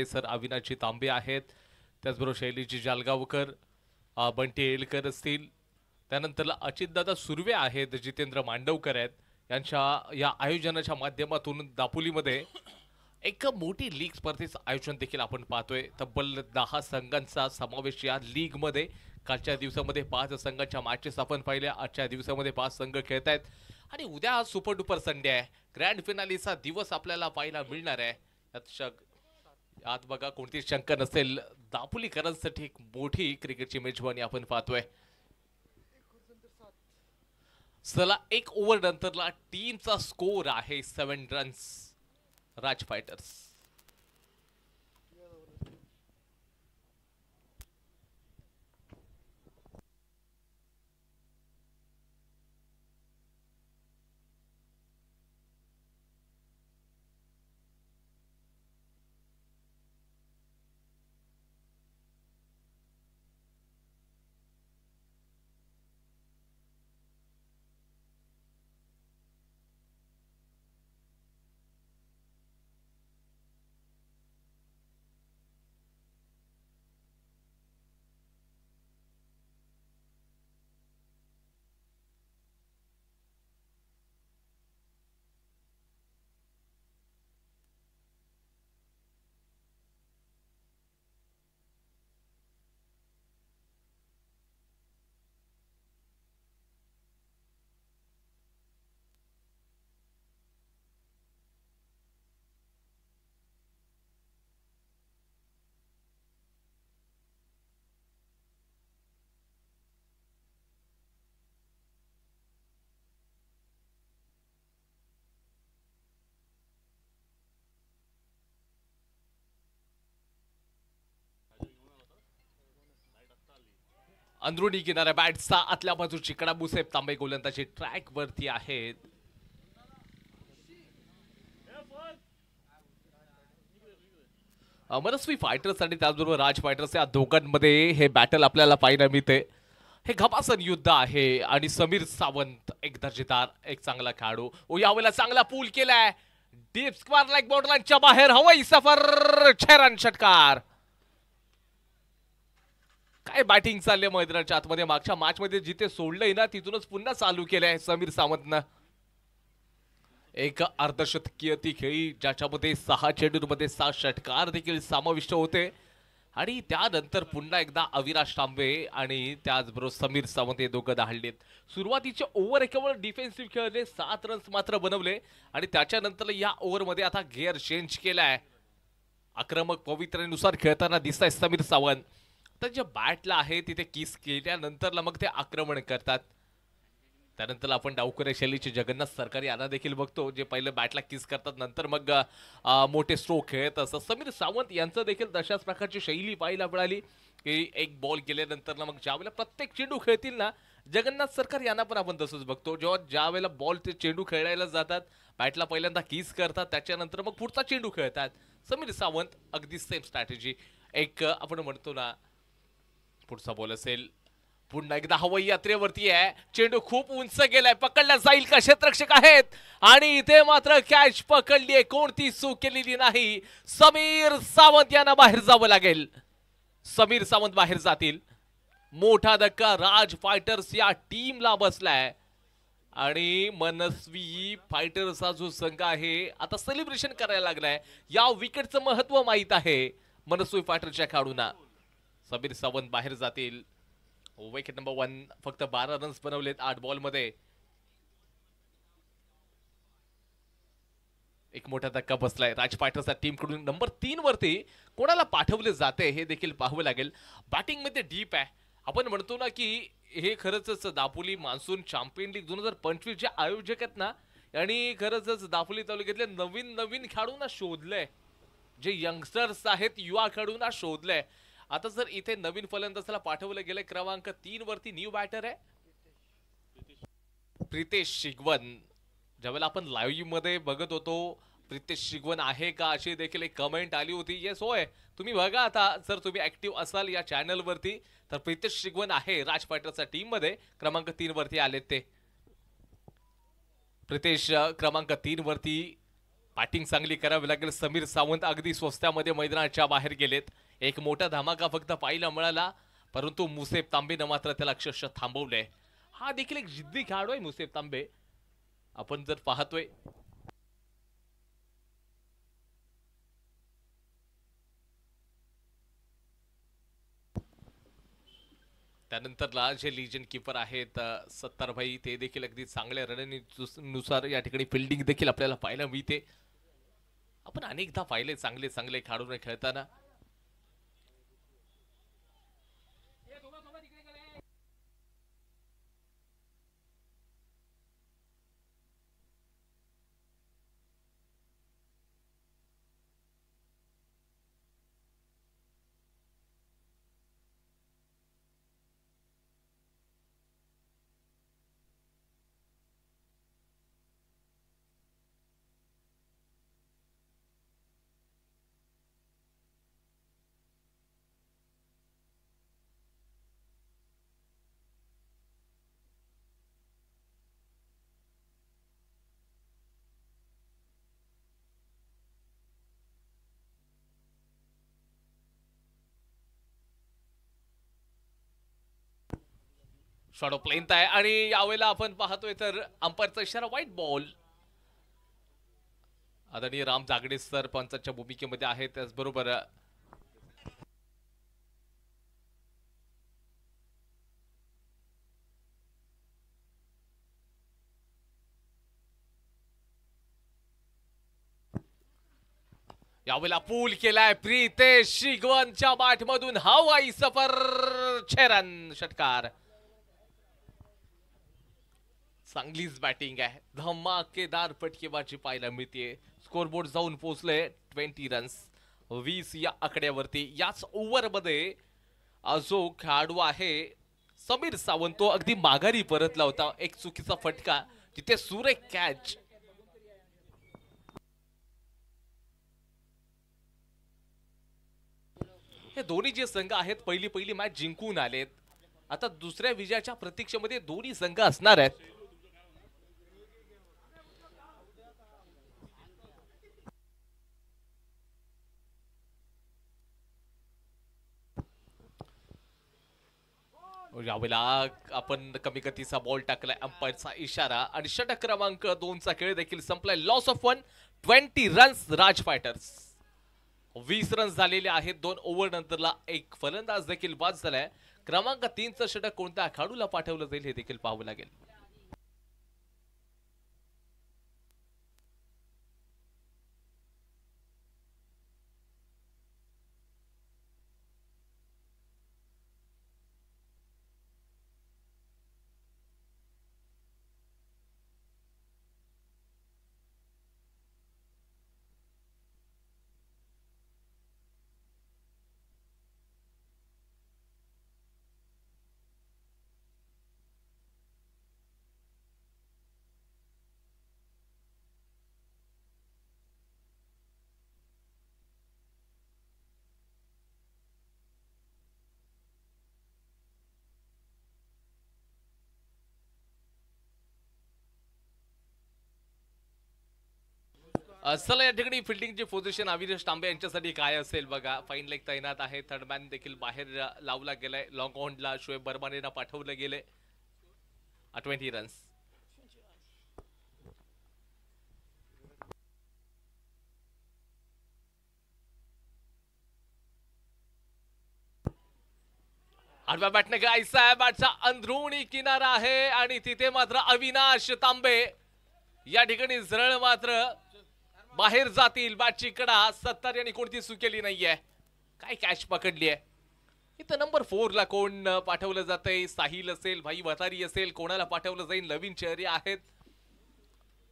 Sir Avinashji तांबे आहेत, त्याचबरोबर शैलीजी जालगावकर, Bunty Elgar असतील, त्यानंतर अचितदादा सुर्वे आहेत, जितेंद्र मांडवकर आहेत. यांच्या या आयोजनाच्या माध्यमातून दापोलीमध्ये एक मोठी लीग स्पर्धेचं आयोजन देखील आपण पाहतोय. तब्बल 10 संघांचा समावेश या लीगमध्ये. कालच्या दिवसामध्ये 5 संघांच्या मॅचेस आपण पाहिल्या. आजच्या दिवसामध्ये 5 संघ खेळत आहेत आणि उद्या हा सुपर डुपर संडे आहे. ग्रँड फिनालीचा दिवस आपल्याला पाहायला मिळणार आहे. यात बघा कोणती शंका नसेल, दापोलीकरांसाठी एक मोठी क्रिकेटची मेजवानी आपण पाहतोय. चला, 1 ओव्हर नंतरला टीमचा स्कोर आहे 7 रन्स. राज फायटर्स. अंदरुनी किनाऱ्या बॅटचा आतल्या बाजूची कडाबुसेब तांबे गोलंदाजी ट्रॅक वरती आहेत. मनस्वी फायटर्स आणि त्याचबरोबर राज फायटर्स या दोघांमध्ये हे बॅटल आपल्याला पाहायला मिळते. हे घमासन युद्ध आहे आणि समीर सावंत एक दर्जेदार, एक चांगला खेळाडू. यावेळेला चांगला पूल केलाय. डीप स्क्वेअर लाईक बॉर्डरलाईनच्या बाहेर हवाई सफर, 6 रन षटकार. काय बॅटिंग चालले मैदानाच्या आतमध्ये. मागच्या मॅच मध्ये जिथे सोडलंय ना तिथूनच पुन्हा चालू केलंय समीर सावंतनं. एक अर्धशतकीय ती खेळी ज्याच्यामध्ये 6 चेंडूंमध्ये 6 षटकार देखील समाविष्ट होते. आणि त्यानंतर पुन्हा एकदा अविनाश तांबे आणि त्याचबरोबर समीर सावंत हे दोघं धाडलेत. सुरुवातीचे ओव्हर केवळ डिफेन्सिव्ह खेळले, 7 रन्स मात्र बनवले आणि त्याच्यानंतर या ओव्हरमध्ये आता गिअर चेंज केलाय. आक्रमक पवित्रेनुसार खेळताना दिसताय समीर सावंत. तर जे बॅटला आहे तिथे किस केल्यानंतर मग ते आक्रमण करतात. त्यानंतर आपण डावखुऱ्या शैलीचे जगन्नाथ सरकारी यांना देखील बघतो, जे पहिलं बॅटला किस करतात नंतर मग मोठे स्ट्रोक खेळत असतात. समीर सावंत यांचं देखील तशाच प्रकारची शैली पाहायला मिळाली की एक बॉल केल्यानंतर मग ज्यावेळेला प्रत्येक चेंडू खेळतील ना, जगन्नाथ सरकार यांना पण आपण तसंच बघतो. जेव्हा ज्यावेळेला बॉल ते चेंडू खेळायला जातात, बॅटला पहिल्यांदा किस करतात, त्याच्यानंतर मग पुढचा चेंडू खेळतात. समीर सावंत अगदी सेम स्ट्रॅटेजी. एक आपण म्हणतो ना, पुढचा बॉल असेल, पुन्हा एकदा हवाई यात्रेवरती आहे. चेंडू खूप उंच गेलाय, पकडला जाईल का, क्षेत्ररक्षक आहेत आणि इथे मात्र कॅच पकडली आहे. कोणती चूक केलेली नाही. समीर सावंत यांना बाहेर जावं लागेल. समीर सावंत बाहेर जातील. मोठा धक्का राज फायटर्स या टीमला बसलाय आणि मनस्वी फायटर्सचा जो संघ आहे आता सेलिब्रेशन करायला लागलाय. या विकेटचं महत्व माहित आहे मनस्वी फायटर्सच्या खेळाडूंना. समीर सावंत बाहेर जातील. Wicket number 1. फक्त 12 रन्स बनवलेत 8 बॉल मध्ये. एक मोठा धक्का बसलाय राज फायटर्सच्या टीम कडून. नंबर 3 वरती कोणाला पाठवले जाते हे देखील पाहावं लागेल. बॅटिंग मध्ये डीप आहे. आपण म्हणतो ना की हे खरंच दापोली मान्सून चॅम्पियन लीग 2025 जे आयोजक आहेत ना, आणि खरंच दापोली तालुक्यातले नवीन नवीन खेळाडूंना शोधलंय. जे यंगस्टर्स आहेत, युवा खेळाडूंना शोधलंय. आता जर इथे नवीन फलंदाजाला पाठवलं गेलं, क्रमांक 3 वरती न्यू बॅटर आहे प्रितेश शिगवन. ज्यावेळेला आपण लाईव्ह मध्ये बघत होतो, प्रितेश शिगवन आहे का अशी देखील एक कमेंट आली होती. येस होय, तुम्ही बघा आता जर तुम्ही ऍक्टिव्ह असाल या चॅनल वरती तर प्रितेश शिगवन आहे राज फायटर्सच्या टीम मध्ये. क्रमांक 3 वरती आलेत ते. प्रितेश क्रमांक 3 वरती बॅटिंग चांगली करावी लागेल. समीर सावंत अगदी स्वस्त्यामध्ये मैदानाच्या बाहेर गेलेत. एक मोठा धमाका फक्त पाहायला मिळाला, परंतु मुसेफ तांबेनं मात्र त्याला अक्षरशः थांबवलंय. हा देखील एक जिद्दी खेळाडू आहे मुसेफ तांबे. आपण जर पाहतोय त्यानंतरला जे लिजन कीपर आहेत सत्तारभाई, ते देखील अगदी चांगल्या रणनीतीनुसार या ठिकाणी फिल्डिंग देखील आपल्याला पाहायला मिळते. आपण अनेकदा पाहिले चांगले चांगले खेळाडू खेळताना. शॉट ऑफ लेंथ आहे आणि यावेळेला आपण पाहतोय तर अंपायरचा इशारा व्हाईट बॉल. आदरणीय राम जागडे सर पंचाच्या भूमिकेमध्ये आहेत. त्याचबरोबर यावेळेला पूल केलाय प्रीतेश शिगवनच्या बाटमधून हवाई सफर. 6 रन षटकार. चांगलीच बॅटिंग आहे. धमाकेदार फटकेबाजी पाहायला मिळते. स्कोरबोर्ड जाऊन पोहोचले 20 रन्स 20 या आकड्यावरती. याच ओव्हरमध्ये जो खेळाडू आहे समीर सावंत, तो अगदी माघारी परतला होता. एक चुकीचा फटका, तिथे सुरेख कॅच. हे दोन्ही जे संघ आहेत पहिली मॅच जिंकून आलेत. आता दुसऱ्या विजयाच्या प्रतीक्षेमध्ये दोन्ही संघ असणार आहेत. यावेळेला आपण कमी गतीचा बॉल टाकलाय. अंपायरचा इशारा आणि षटक क्रमांक 2 चा खेळ देखील संपलाय. Loss of 1. 20 runs Raj fighters. 20 runs झालेले आहेत. 2 ओव्हर नंतरला एक फलंदाज देखील बाद झालाय. क्रमांक 3 चं षटक कोणत्या खेळाडूला पाठवलं जाईल हे देखील पाहावं लागेल. चला या ठिकाणी फिल्डिंगची पोझिशन अविनाश तांबे यांच्यासाठी काय असेल बघा. फाईन लेग तैनात आहे. थर्ड मॅन देखील बाहेर लावला गेलाय. लॉंग ऑनला शोएब बर्मानेला पाठवलं गेले. 20 रन्स. आडव्या बॅटने गायचा आहे. बॅटचा अंदरुणी किनारा आहे आणि तिथे मात्र अविनाश तांबे या ठिकाणी सरळ मात्र बाहेर जातील. बॅटची कडा 70 यांनी कोणती चुकेली नाहीये. काय कॅच पकडली आहे. इथं नंबर 4 ला कोण पाठवलं जातंय. साहिल असेल, भाई वतारी असेल, कोणाला पाठवलं जाईल. नवीन चेहरे आहेत,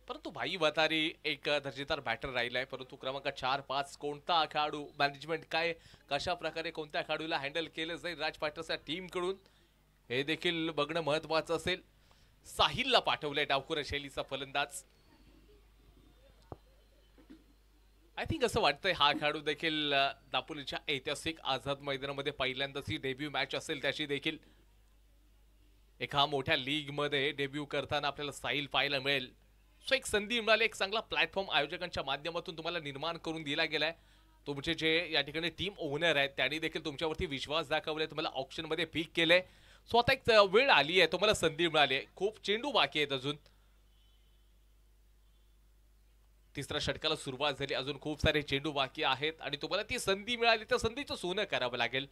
परंतु भाई वतारी एक दर्जेदार बॅटर राहिलाय. परंतु क्रमांक 4-5 कोणता खेळाडू, मॅनेजमेंट काय कशा प्रकारे कोणत्या खेळाडूला हँडल केलं जाईल राज फायटर्सच्या टीम कडून हे देखील बघणं महत्त्वाचं असेल. साहिलला पाठवलंय डावखुरा शैलीचा फलंदाज. आय थिंक असं वाटतंय हा खेळाडू देखील दापोलीच्या ऐतिहासिक आझाद मैदानामध्ये पहिल्यांदाच ही डेब्यू मॅच असेल त्याची देखील. एका मोठ्या लीग मध्ये डेब्यू करताना आपल्याला साहिल पाहायला मिळेल. सो एक संधी मिळाली, एक चांगला प्लॅटफॉर्म आयोजकांच्या माध्यमातून तुम्हाला निर्माण करून दिला गेलाय. तुमचे जे या ठिकाणी टीम ओनर आहेत त्यांनी देखील तुमच्यावरती विश्वास दाखवलाय, तुम्हाला ऑप्शन मध्ये पिक केलंय. सो आता एक वेळ आली आहे, तुम्हाला संधी मिळाली आहे. खूप चेंडू बाकी आहेत अजून. तिसऱ्या षटकाला सुरुवात झाली, अजून खूप सारे चेंडू बाकी आहेत आणि तुम्हाला ती संधी मिळाली तर संधीचं सोनं करावं लागेल.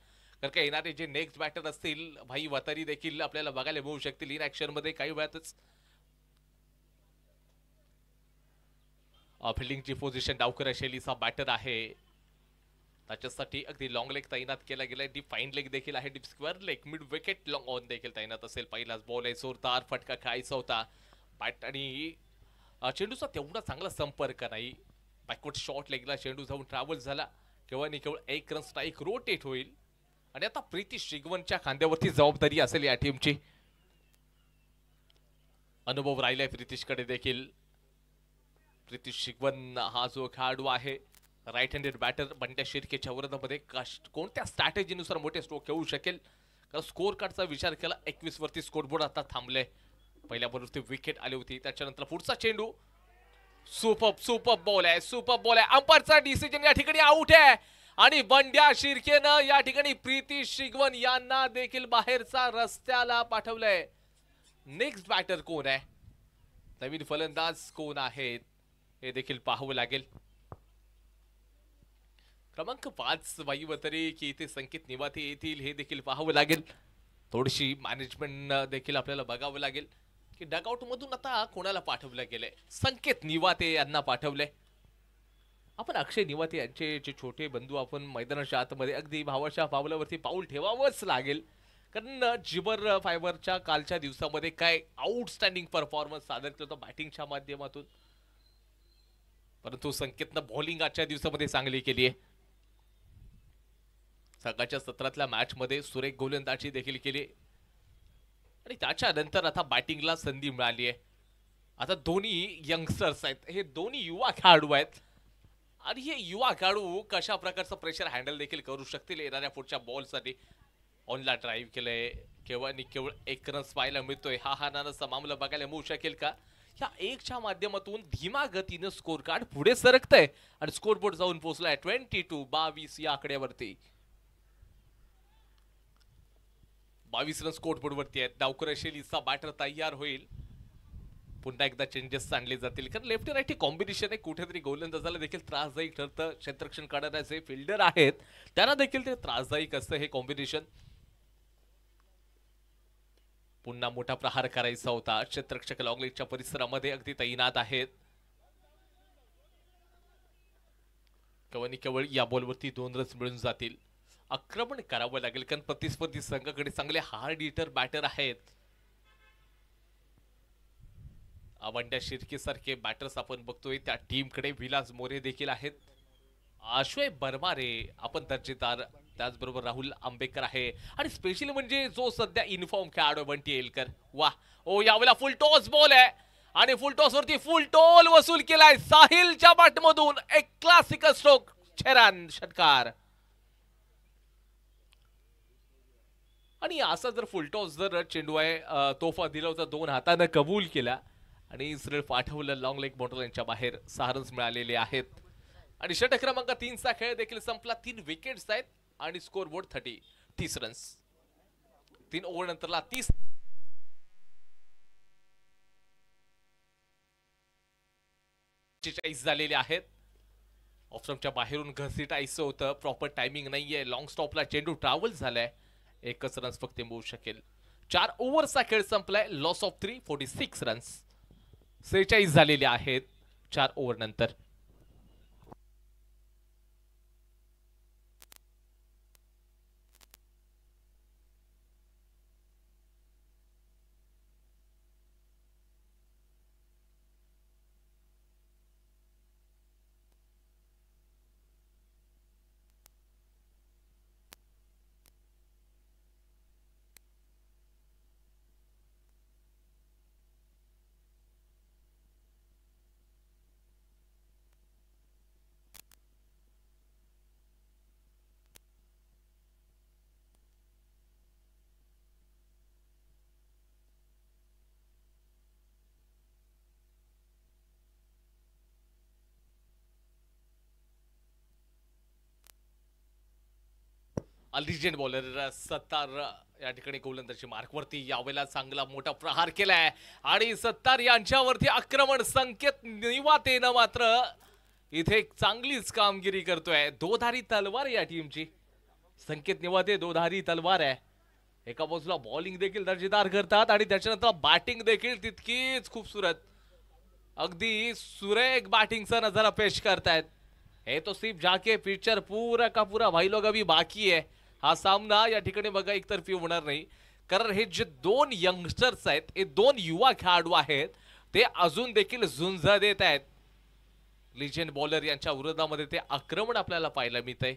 कारण का येणारे जे नेक्स्ट बॅटर असतील भाई वतारी देखील आपल्याला बघायला मिळू शकतील इन ऍक्शन मध्ये काही वेळातच. फिल्डिंगची पोझिशन डावकर शैलीचा बॅटर आहे, त्याच्यासाठी अगदी लॉंग लेग तैनात केला गेलाय. डीप फाईन लेग देखील आहे, deep square leg, mid wicket long on देखील तैनात असेल. पहिलाच बॉल आहे, जोरदार फटका खेळायचा होता. बॅट आणि चेंडूचा तेवढा चांगला संपर्क नाही. बॅकवर्ड शॉट लेगला चेंडू जाऊन ट्रॅव्हल झाला. केवळ आणि केवळ एक रन स्ट्राईक रोटेट होईल आणि आता प्रीती शिगवनच्या खांद्यावरती जबाबदारी असेल या टीमची. अनुभव राहिलाय प्रीतिशकडे देखील. प्रीतिश शिगवन हा जो खेळाडू आहे, राईट हँडेड बॅटर, बंड्या शिर्केच्या विरोधामध्ये कोणत्या स्ट्रॅटेजीनुसार मोठे स्ट्रोक खेळू शकेल. कारण स्कोर कार्डचा विचार केला 21 वरती स्कोरबोर्ड आता थांबले. पहिल्या बॉलवरती विकेट आली होती, त्याच्यानंतर पुढचा चेंडू. सुपर बॉल आहे, सुपर बॉल आहे. अंपायरचा डिसिजन या ठिकाणी आउट आहे आणि बंड्या शिर्केनं या ठिकाणी प्रीती शिगवन यांना देखील बाहेरचा रस्त्याला पाठवलंय. नेक्स्ट बॅटर कोण आहे, नवीन फलंदाज कोण आहेत हे देखील पाहावं लागेल. क्रमांक 5 वाईवतरी की इथे संकेत निवाते येतील हे देखील पाहावं लागेल. थोडीशी मॅनेजमेंट देखील आपल्याला बघावं लागेल की डगआउट मधून आता कोणाला पाठवलं गेलंय. संकेत निवाते यांना पाठवलंय. आपण अक्षय निवाते यांचे जे छोटे बंधू आपण मैदानाच्या आतमध्ये अगदी भावाच्या पावलावरती पाऊल ठेवावंच लागेल. कारण जिबर फायबरच्या कालच्या दिवसामध्ये काय आउटस्टँडिंग परफॉर्मन्स सादर केला होता बॅटिंगच्या माध्यमातून, परंतु संकेतनं बॉलिंग आजच्या दिवसामध्ये चांगली केली आहे. सकाळच्या सत्रातल्या मॅच मध्ये सुरेख गोलंदाजी देखील केली आणि त्याच्यानंतर आता बॅटिंगला संधी मिळाली आहे. आता दोन्ही यंगस्टर्स आहेत, हे दोन्ही युवा खेळाडू आहेत आणि हे युवा खेळाडू कशा प्रकारचं प्रेशर हँडल देखील करू शकतील येणाऱ्या पुढच्या बॉलसाठी. ऑनला ड्राईव्ह केलंय, केवळ आणि केवळ एक रन पाहायला मिळतोय. हा नानाचा मामला बघायला मिळू शकेल का. ह्या एकच्या माध्यमातून धीमा गतीनं स्कोर कार्ड पुढे सरकतंय आणि स्कोरबोर्ड जाऊन पोहोचलाय 22 या आकड्यावरती. 22 रन स्कोरबोर्ड वरती आहेत. डावकर शैलीचा बॅटर तयार होईल. पुन्हा एकदा चेंजेस आणले जातील कारण लेफ्ट राईट कॉम्बिनेशन आहे. कुठेतरी गोलंदाजाला देखील त्रासदायक ठरतं. क्षेत्ररक्षण करणारे जे फिल्डर आहेत त्यांना देखील ते त्रासदायक असतं हे कॉम्बिनेशन. पुन्हा मोठा प्रहार करायचा होता. क्षेत्ररक्षक लॉंगलेगच्या परिसरामध्ये अगदी तैनात आहेत. केवळ या बॉलवरती 2 रन्स मिळून जातील. आक्रमण करावं लागेल कारण प्रतिस्पर्धी संघाकडे चांगले हार्ड हिटर बॅटर आहेत. आवंड्या शिर्के सारखे बॅटर्स आपण बघतोय, त्या टीम कडे विलास मोरे देखील आहेत. आश्वय बर्मारे आपण दर्जेदार, त्याचबरोबर राहुल आंबेकर आहे आणि स्पेशली म्हणजे जो सध्या इन्फॉर्म खेळाडू बंटी एलकर. वा ओ यावेळेला फुल टॉस बॉल आहे आणि फुल टॉस वरती फुल टोल वसूल केलाय साहिलच्या बॅट मधून. एक क्लासिकल स्ट्रोक, छेरान षटकार. आणि असा जर फुलटॉस जर चेंडू आहे तोफा दिला होता, 2 हाताने कबूल केला आणि सरळ पाठवलं लॉंग लेग बॉटल यांच्या बाहेर. 6 रन्स मिळालेले आहेत आणि षटक क्रमांक 3 चा खेळ देखील संपला. 3 विकेट्स आहेत आणि स्कोर बोर्ड 30 रन्स. 3 ओव्हर नंतरला 30 झालेले आहेत. ऑफस्टंपच्या बाहेरून घसीटायचं होतं, प्रॉपर टायमिंग नाहीये. लॉंग स्टॉपला चेंडू ट्रॅव्हल झालाय. एकच रन्स फक्त मिळू शकेल. 4 ओव्हरचा खेळ संपलाय. Loss of 3, 46 runs. 46 झालेले आहेत 4 ओव्हर नंतर. लिजेंड बॉलर सत्तार या ठिकाणी गोलंदाजी मार्कवरती यावेळेला चांगला मोठा प्रहार केलाय आणि सत्तार यांच्यावरती आक्रमण संकेत निवातेनं मात्र इथे चांगलीच कामगिरी करतोय. दोधारी तलवार या टीमची. संकेत निवाते दोधारी तलवार आहे. एका बाजूला बॉलिंग देखील दर्जेदार करतात आणि त्याच्यानंतर बॅटिंग देखील तितकीच खूबसूरत. अगदी सुरेख बॅटिंगचा नजारा पेश करतायत. हे तो सिर्फ जाके पिक्चर पूरा का पूरा भाई लोग अभी बाकी है. हा सामना या ठिकाणी बघा एकतर्फी होणार नाही, कारण हे जे दोन यंगस्टर्स आहेत, हे दोन युवा खेळाडू आहेत, ते अजून देखील झुंज देत आहेत. लिजेंड बॉलर यांच्या विरोधामध्ये ते आक्रमण आपल्याला पाहायला मिळतंय.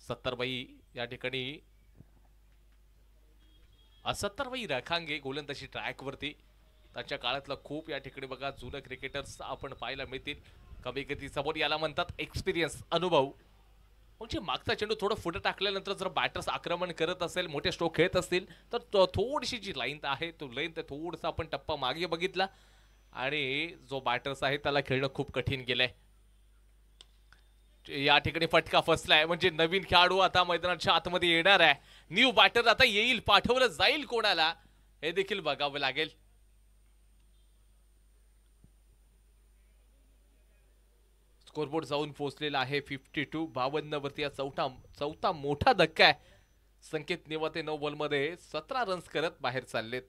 सत्तरबाई या ठिकाणी सत्तरबाई रखांगे गोलंदाजी ट्रॅक वरती. त्यांच्या काळातला खूप या ठिकाणी बघा जुनं क्रिकेटर्स आपण पाहायला मिळतील. कमी गतीचा बॉल याला म्हणतात एक्सपिरियन्स, अनुभव. म्हणजे मागचा चेंडू थोडं पुढे टाकल्यानंतर जर बॅटर्स आक्रमण करत असेल, मोठे स्ट्रोक खेळत असतील, तर थोडीशी जी लाईन आहे तो लाईन ते थोडंसं आपण टप्पा मागे बघितला आणि जो बॅटर्स आहे त्याला खेळणं खूप कठीण गेलंय. या ठिकाणी फटका फसलाय, म्हणजे नवीन खेळाडू आता मैदानाच्या आतमध्ये येणार आहे. न्यू बॅटर आता येईल, पाठवलं जाईल कोणाला हे देखील बघावं लागेल. स्कोरबोर्ड जाऊन पोहोचलेला आहे 52-52 वरती. चौथा मोठा धक्का आहे. संकेत निवाते 9 बॉलमध्ये 17 रन्स करत बाहेर चाललेत.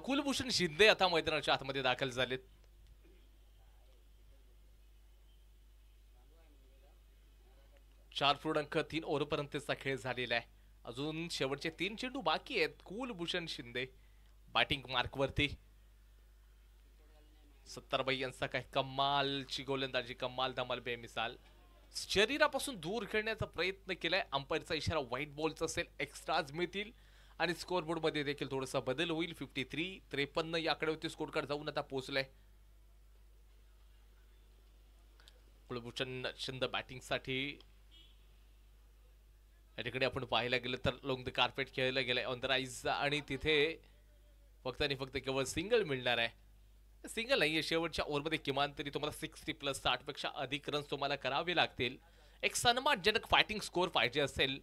कुलभूषण शिंदे आता मैदानाच्या आतमध्ये दाखल झालेत. चार पूर्णांक 3 ओव्हरपर्यंतचा खेळ झालेला आहे. अजून शेवटचे 3 चेंडू बाकी आहेत. कुलभूषण शिंदे बॅटिंग मार्कवरती. सत्तरबाई यांचा काय कमालची गोलंदाजी, कमाल धमाल बेमिसाल. शरीरापासून दूर खेळण्याचा प्रयत्न केलाय. अंपायरचा इशारा व्हाईट बॉलचा असेल, एक्स्ट्राज मिळतील आणि स्कोरबोर्ड मध्ये देखील थोडासा बदल होईल. 53-53 या आकड्यावरती स्कोर कार्ड जाऊन आता पोहोचलाय. कुलभूषण शिंदे बॅटिंग साठी या ठिकाणी आपण पाहायला गेलं तर लॉंग द कार्पेट खेळायला गेलाय ऑन द राईज आणि तिथे फक्त आणि फक्त केवळ सिंगल मिळणार आहे. सिंगल नाहीये, शेवटच्या ओव्हरमध्ये किमान तरी तुम्हाला 60+ 60 पेक्षा अधिक रन्स तुम्हाला करावे लागतील. एक सन्मानजनक फायटिंग स्कोर पाहिजे असेल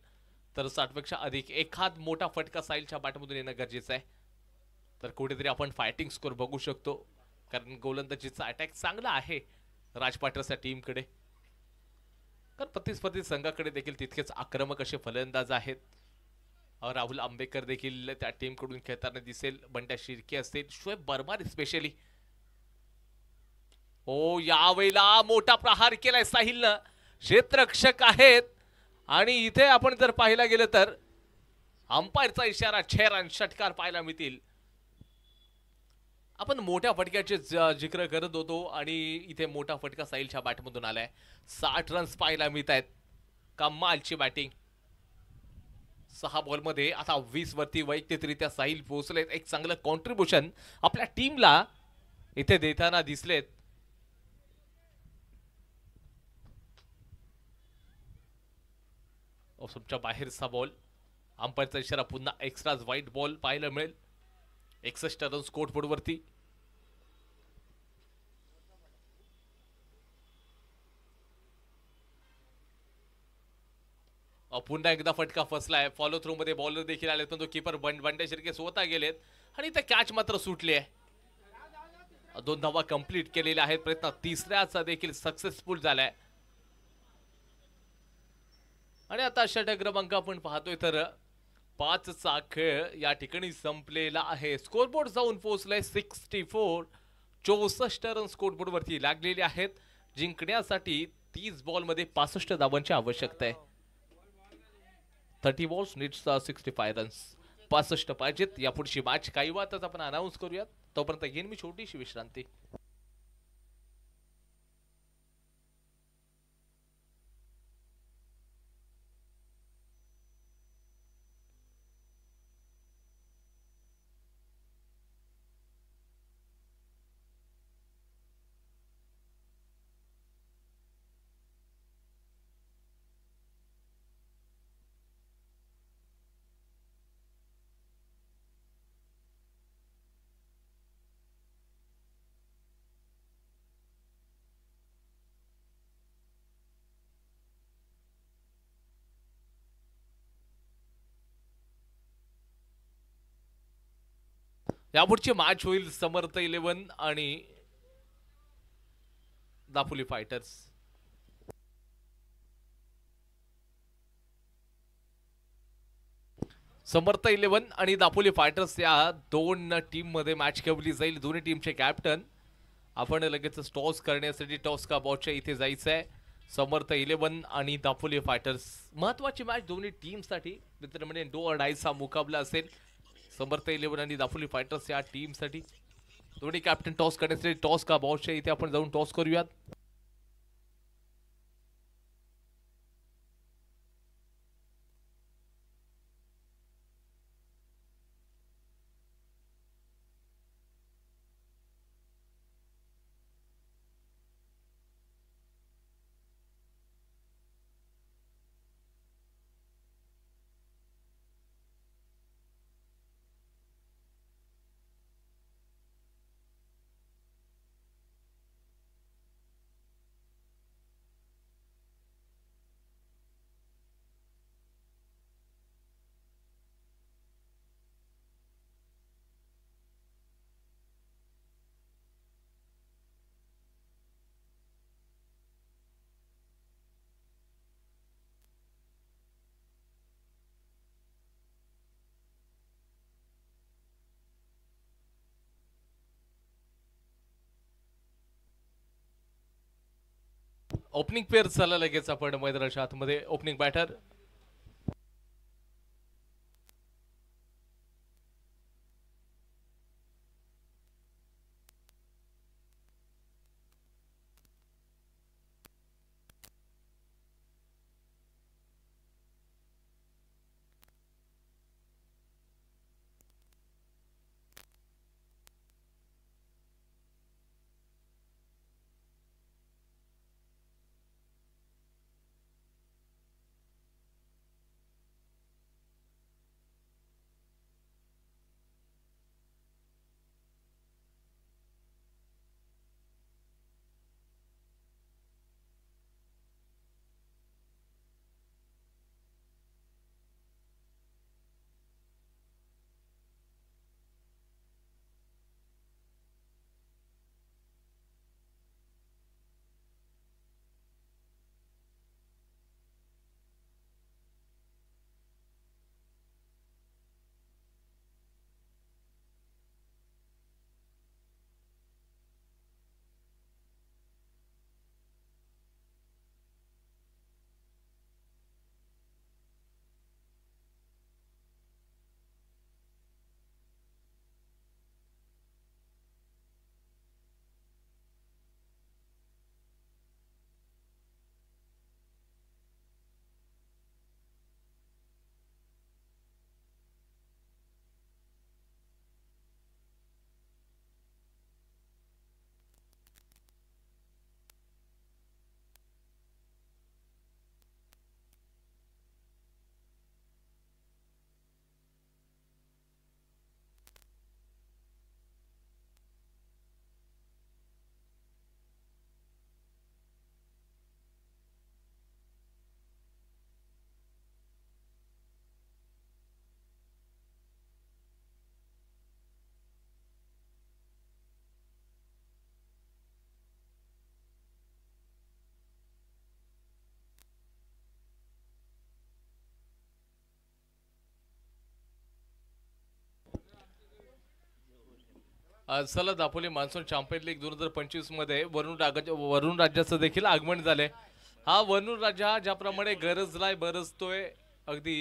तर 60 पेक्षा अधिक एखाद मोठा फटका साईलच्या बॅटमधून येणं गरजेचं आहे. तर कुठेतरी आपण फायटिंग स्कोर बघू शकतो, कारण गोलंदाजीचा अटॅक चांगला आहे राजपाटरच्या टीमकडे. कारण प्रतिस्पर्धी संघाकडे देखील तितकेच आक्रमक असे फलंदाज आहेत. राहुल आंबेकर देखील त्या टीमकडून खेळताना दिसेल. बंड्या शिर्के असतील, शोएब बर्मार स्पेशली. हो, यावेळेला मोठा प्रहार केलाय साहिलनं. क्षेत्ररक्षक आहेत आणि इथे आपण जर पाहायला गेलं तर अंपायरचा इशारा, 6 रन षटकार पाहायला मिळतील. आपण मोठ्या फटक्याचे जिक्र करत होतो आणि इथे मोठा फटका साहिलच्या बॅटमधून आलाय. 60 रन्स पाहायला मिळत आहेत. कमालची बॅटिंग. 6 बॉलमध्ये आता 20 वरती वैयक्तिकरित्या साहिल पोहोचलेत. एक चांगलं कॉन्ट्रीब्युशन आपल्या टीमला इथे देताना दिसलेत. ऑफच्या बाहेरचा बॉल. अंपायरचा इशारा, पुन्हा एक्स्ट्राज व्हाईट बॉल पाहायला मिळेल. 61 रन स्कोर बोर्ड वरती. पुन्हा एकदा फटका फसलाय. फॉलो थ्रू मध्ये बॉलर देखील आले, पण तो कीपर बंड्या शिर्के स्वतः गेलेत आणि ते कॅच मात्र सुटली आहे. 2 धावा कंप्लीट केलेल्या आहेत. प्रयत्न तिसऱ्याचा देखील सक्सेसफुल झालाय. आणि आता षटक क्रमांक आपण पाहतोय तर 5चा खेळ या ठिकाणी संपलेला आहे. स्कोरबोर्ड जाऊन पोहोचलाय 64. 64 रन स्कोरबोर्ड वरती लागलेले आहेत. जिंकण्यासाठी 30 बॉल मध्ये 65 धावांची आवश्यकता आहे. 30 बॉल्स नीड्स 65 रन्स. 65 पाहिजेत. यापुढची मॅच काही वाटच आपण अनाऊन्स करूयात. तोपर्यंत घेईन मी छोटीशी विश्रांती. यापुढची मॅच होईल समर्थ 11 आणि दापोली फायटर्स. समर्थ 11 आणि दापोली फायटर्स या दोन टीम मध्ये मॅच खेळवली जाईल. दोन्ही टीमचे कॅप्टन आपण लगेच टॉस करण्यासाठी टॉस का बॉलच्या इथे जायचं आहे. समर्थ 11 आणि दापोली फायटर्स महत्वाची मॅच दोन्ही टीमसाठी. मित्र म्हणजे डो और डायचा मुकाबला असेल समर्थ 11 आणि दापोली फायटर्स या टीमसाठी. दोन्ही कॅप्टन टॉस करण्यासाठी टॉस का बॉलच्या इथे आपण जाऊन टॉस करूयात. ओपनिंग पेअर झाला लगेच आपण मैदानाच्या आतमध्ये. ओपनिंग बॅटर चला दापोली मान्सून चॅम्पियन लीग 2025 मध्ये वरुण राज्याचं देखील आगमन झालंय. हा वरुण राजा ज्याप्रमाणे गरजलाय बरसतोय अगदी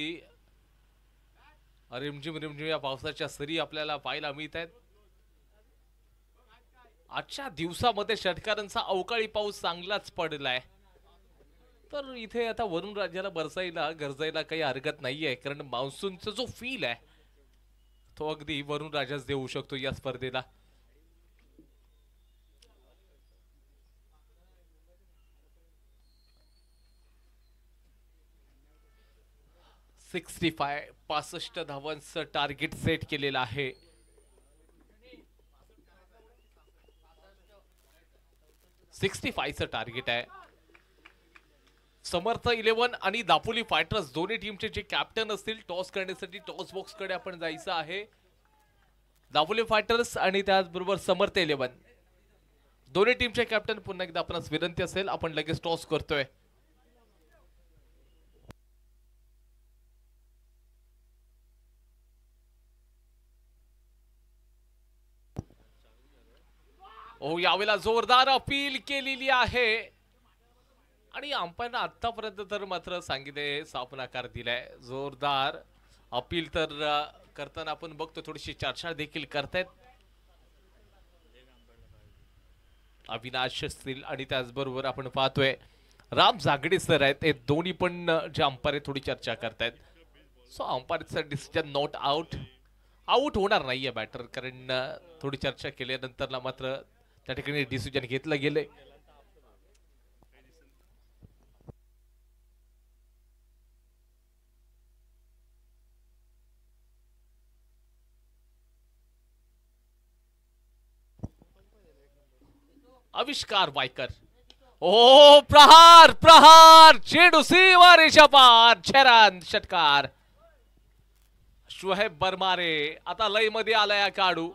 रिमझिम रिमझिम या पावसाच्या सरी आपल्याला पाहायला मिळत आहेत. आजच्या दिवसामध्ये षटकारांचा अवकाळी पाऊस चांगलाच पडलाय. तर इथे आता वरुण राजाला बरसायला गरजायला काही हरकत नाहीये, कारण मान्सूनचा जो फील आहे तो अगदी वरुण राजाच देऊ शकतो या स्पर्धेला. सिक्स्टी 65 धावांचं टार्गेट सेट केलेलं आहे. सिक्स्टी 65चं टार्गेट आहे. समर्थ 11 आणि दापोली फायटर्स दोन्ही टीमचे जे कॅप्टन असतील टॉस करण्यासाठी टॉस बॉक्स कडे आपण जायचं आहे. दापोली फायटर्स आणि त्याचबरोबर समर्थ 11 दोन्ही टीमचे कॅप्टन, पुन्हा एकदा आपणास विनंती असेल आपण लगेच टॉस करतोय. ओ यावेळेला जोरदार अपील केलेली आहे आणि अंपायरनं आतापर्यंत तर मात्र सांगितले साफ नकार दिलाय. जोरदार अपील तर करताना आपण बघतो, थोडीशी चर्चा देखील करतायत अविनाश असतील आणि त्याचबरोबर आपण पाहतोय राम जागडे सर आहेत. हे दोन्ही पण जे अंपायर थोडी चर्चा करतायत. सो अंपायरचा डिसिजन नॉट आउट, आउट होणार नाहीये बॅटर, कारण थोडी चर्चा केल्यानंतर मात्र त्या ठिकाणी डिसिजन घेतलं गेले. आविष्कार वायकर, ओ प्रहार प्रहार चेंडू सीमारेषा पार, छरान षटकार. शोहेब बरमारे आता लय मध्ये आलाय काढू.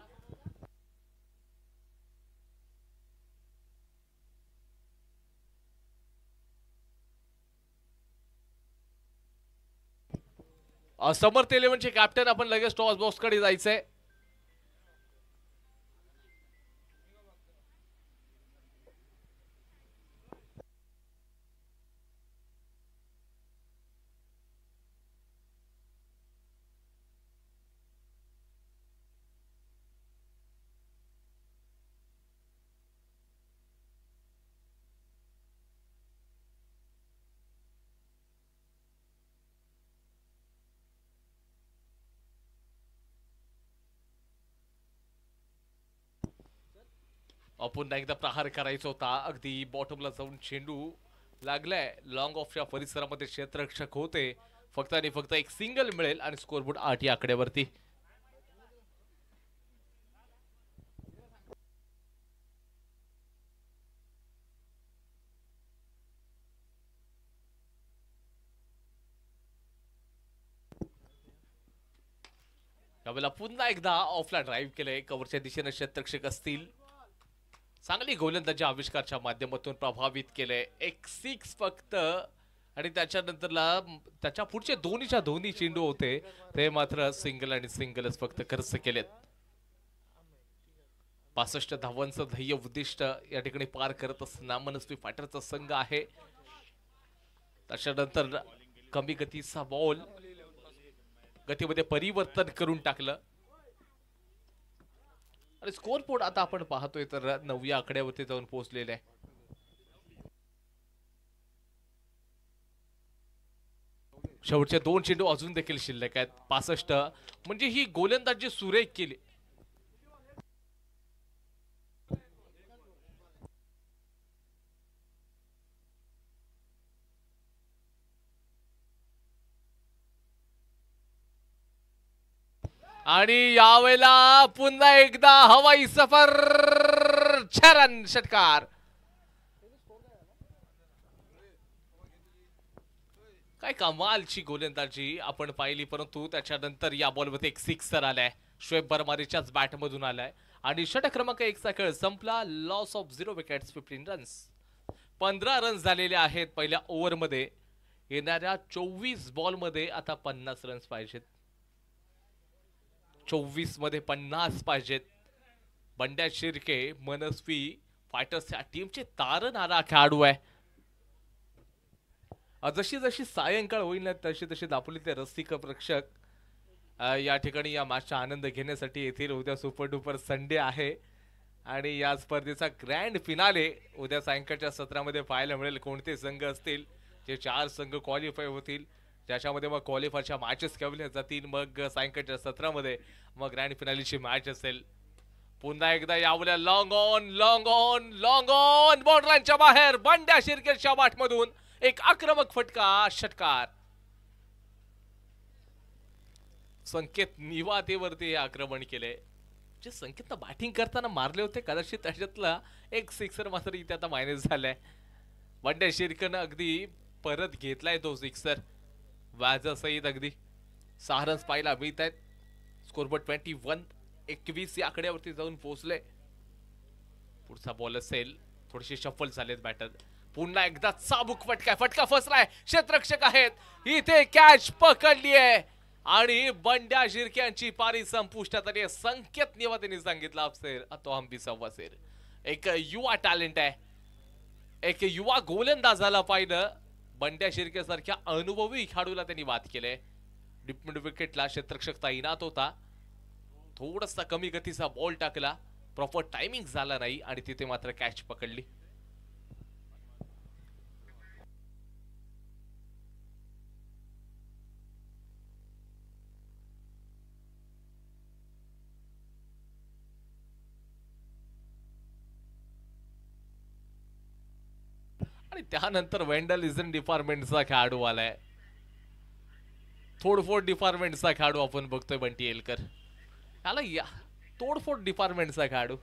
समर्थ 11चे कॅप्टन आपण लगेच टॉस बॉक्स कडे जायचंय. पुन्हा एकदा प्रहार करायचा होता. अगदी बॉटमला जाऊन चेंडू लागलाय. लॉंग ऑफच्या परिसरामध्ये क्षेत्ररक्षक होते. फक्त आणि फक्त एक सिंगल मिळेल आणि स्कोरबोर्ड 8 या आकड्यावरती. यावेळेला पुन्हा एकदा ऑफला ड्राईव्ह केलंय. कव्हरच्या दिशेने क्षेत्ररक्षक असतील. चांगली गोलंदाजी आविष्कारच्या माध्यमातून प्रभावित केले. एक 6 फक्त आणि त्याच्यानंतरला त्याच्या पुढचे दोन्ही चेंडू होते ते मात्र सिंगल आणि सिंगलच फक्त खर्च केलेत. 65 धावांचं ध्येय उद्दिष्ट या ठिकाणी पार करत असताना मनस्वी फायटरचा संघ आहे. त्याच्यानंतर कमी गतीचा बॉल गतीमध्ये परिवर्तन करून टाकलं आणि स्कोर बोर्ड आता आपण पाहतोय तर 9 या आकड्यावरती जाऊन पोहोचलेले आहे. शेवटचे 2 चेंडू अजून देखील शिल्लक आहेत. 65 म्हणजे ही गोलंदाजी सुरेख केली. आणि यावेळेला पुन्हा एकदा हवाई सफर, छरन षटकार. काय कमालची गोलंदाजी आपण पाहिली, परंतु त्याच्यानंतर या बॉलमध्ये एक 6 आलाय. शोएब बरमारीच्याच बॅटमधून आलाय आणि षटक क्रमांक 1 चा खेळ संपला. Loss of 0 wickets 15 runs. 15 runs झालेले आहेत पहिल्या ओव्हरमध्ये. येणाऱ्या 24 बॉलमध्ये आता 50 रन्स पाहिजेत. 24 मध्ये 50 पाहिजेत. बंड्या शिर्के मनस्वी फायटर्स या टीमचे तारणारा खेळाडू आहे जशी जशी सायंकाळ होईल ना तशी तशी दापोलीतले रसिक प्रेक्षक या ठिकाणी या मॅचचा आनंद घेण्यासाठी येथील. उद्या सुपर डुपर संडे आहे आणि या स्पर्धेचा ग्रँड फिनाले उद्या सायंकाळच्या सत्रामध्ये पाहायला मिळेल. कोणते संघ असतील जे 4 संघ क्वालिफाय होतील ज्याच्यामध्ये मग क्वालिफायच्या मॅचेस खेळवल्या जातील. मग सायंकाळच्या सत्रामध्ये मग ग्रँड फिनालेची मॅच असेल. पुन्हा एकदा यावल्या long on long on long on बॉर्डरलाईनच्या बाहेर बंड्या शिर्केच्या बाटमधून एक आक्रमक फटका षटकार. संकेत निवातेवरती हे आक्रमण केले. जे संकेतनं बॅटिंग करताना मारले होते कदाचित त्याच्यातला एक सिक्सर मात्र इथे आता मायनस झालाय. बंड्या शिर्केनं अगदी परत घेतलाय तो सिक्सर वाजासहित. अगदी 6 रन्स पाहायला मिळत आहेत. स्कोरबोर्ड 21 या आकड्यावरती जाऊन पोहोचले. पुढचा बॉल असेल. थोडेसे शफल झालेत बॅटर. पुन्हा एकदा चाबूक फटका फसलाय. क्षेत्ररक्षक आहेत इथे कॅच पकडली आहे आणि बंड्या शिर्के यांची पारी संपुष्टात आली. संकेत निवातेने सांगितलं अफसेर तो हम भी सव्वासेर. एक युवा टॅलेंट आहे. एक युवा गोलंदाजाला पाहिलं. बंड्या शिर्के सारख्या अनुभवी खेळाडूला त्यांनी बाद केले. डीप मिड विकेटला क्षेत्ररक्षक तैनात होता. थोडासा कमी गतीचा बॉल टाकला. प्रॉपर टायमिंग झाला नाही आणि तिथे मात्र कॅच पकडली. आणि त्यानंतर वेंडलिझम डिपार्टमेंटचा खेळाडू आलाय. तोडफोड डिपार्टमेंटचा खेळाडू आपण बघतोय बंटी एलकर. याला या तोडफोड डिपार्टमेंटचा खेळाडू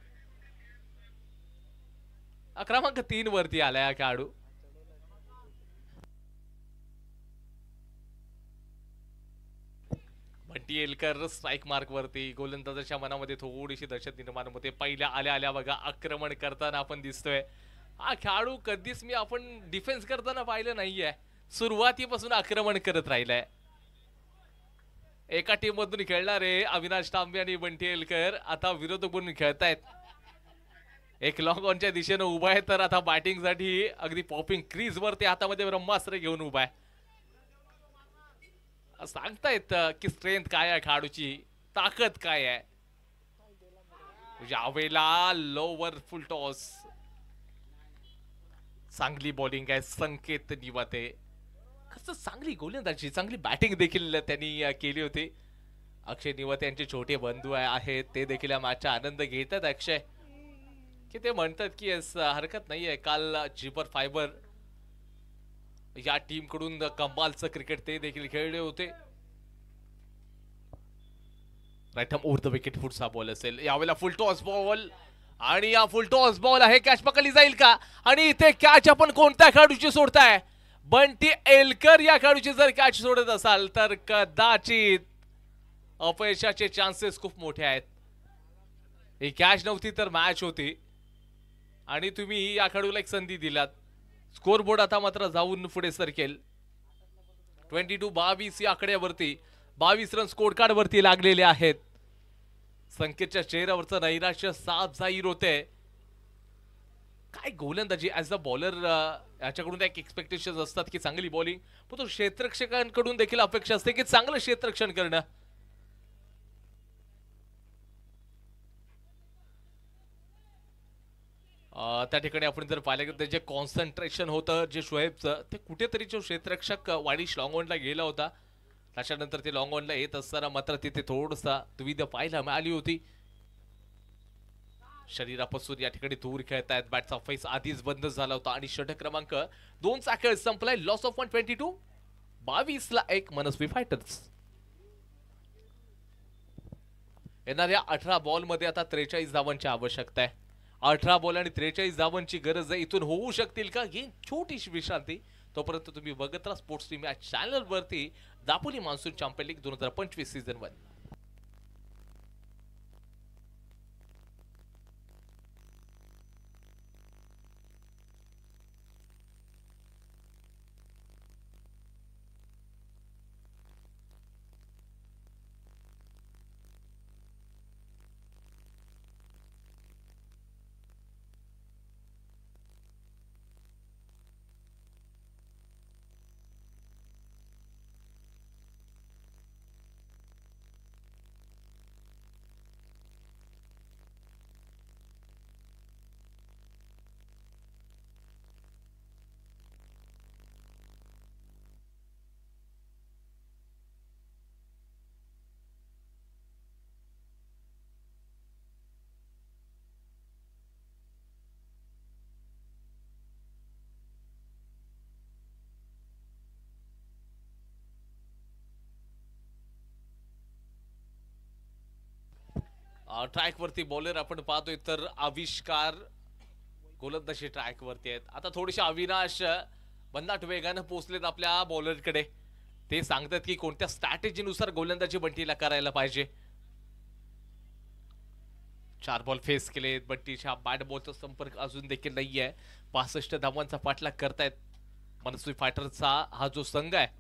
क्रमांक 3 वरती आलाय हा खेळाडू. बंटी एलकर स्ट्राईक मार्क वरती. गोलंदाजाच्या मनामध्ये थोडीशी दहशत निर्माण होते. पहिल्या आल्या आल्या बघा आक्रमण करताना आपण दिसतोय. हा खेळाडू कधीच मी आपण डिफेन्स करताना पाहिलं नाहीये. सुरुवातीपासून आक्रमण करत राहिलाय. एका टीम मधून खेळणारे अविनाश तांबे आणि बंटी एलकर आता विरोधक बनून खेळतायत. एक लॉंग ऑनच्या दिशेने उभा आहे तर आता बॅटिंग साठी अगदी पॉपिंग क्रीज वरती हातामध्ये ब्रह्मास्त्र घेऊन उभा आहे. सांगतायत की स्ट्रेंथ काय आहे खेळाडूची, ताकद काय आहे. यावेळेला लोवर फुल टॉस. चांगली बॉलिंग आहे संकेत निवाते. कसं चांगली गोलंदाजी चांगली बॅटिंग देखील त्यांनी केली होती. अक्षय निवाते यांचे छोटे बंधू आहेत ते देखील या मॅचचा आनंद घेतात. अक्षय की ते म्हणतात की हरकत नाहीये. काल जिपर फायबर या टीम कडून कमालचं क्रिकेट ते देखील खेळले होते. Right arm over the wicket. पुढचा बॉल असेल यावेळेला फुल टॉस बॉल आणि या फुल टॉस बॉल आहे. कॅच पकडली जाईल का आणि इथे कॅच आपण कोणत्या खेळाडूची सोडताय. बंटी एलकर या खेळाडूची जर कॅच सोडत असाल तर कदाचित अपयशाचे चान्सेस खूप मोठे आहेत. ही कॅच नव्हती तर मॅच होती आणि तुम्ही या खेळाडूला एक संधी दिलात. स्कोर बोर्ड आता मात्र जाऊन पुढे सरकेल. 22 या आकड्यावरती 22 रन स्कोर कार्ड वरती लागलेले आहेत. संकेतच्या चेहऱ्यावरचं नैराश्य साफ जाहीर होते. काय गोलंदाजी ऍज अ बॉलर याच्याकडून एक एक्सपेक्टेशन असतात की चांगली बॉलिंग, पण तो क्षेत्ररक्षकांकडून देखील अपेक्षा असते की चांगलं क्षेत्ररक्षण करणं. त्या ठिकाणी आपण जर पाहिलं तर जे कॉन्सन्ट्रेशन होतं जे शोएबचं ते कुठेतरी जो क्षेत्ररक्षक वाडिश लॉंग ऑनला गेला होता. त्याच्यानंतर ते लॉंग ऑनला येत असताना मात्र तिथे थोडसा दुविधा पाहायला मिळाली होती. शरीरापासून या ठिकाणी दूर खेळतायत. बॅटचा फेस आधीच बंद झाला होता आणि षटक क्रमांक 2 चा खेळ संपलाय. Loss of 122. 22 ला 1 मनस्वी फायटर्स. येणाऱ्या 18 बॉल मध्ये आता 43 धावांची आवश्यकता आहे. 18 बॉल आणि 43 धावांची गरज आहे. इथून होऊ शकतील का ही छोटीशी विश्रांती. तोपर्यंत तुम्ही बघत राहा स्पोर्ट्स टीम या चॅनल वरती Dapoli monsoon champion league 2025 season 1. Track वरती बॉलर आपण पाहतोय तर आविष्कार गोलंदाजी ट्रॅक वरती आहेत. आता थोडेसे अविनाश भन्नाट वेगानं पोहोचलेत आपल्या बॉलरकडे. ते सांगतात की कोणत्या स्ट्रॅटेजीनुसार गोलंदाजी बंटीला करायला पाहिजे. 4 बॉल फेस केलेत. बंटीच्या बॅट बॉलचा संपर्क अजून देखील नाहीये. 65 धावांचा पाठलाग करतायत मनस्वी फायटरचा हा जो संघ आहे.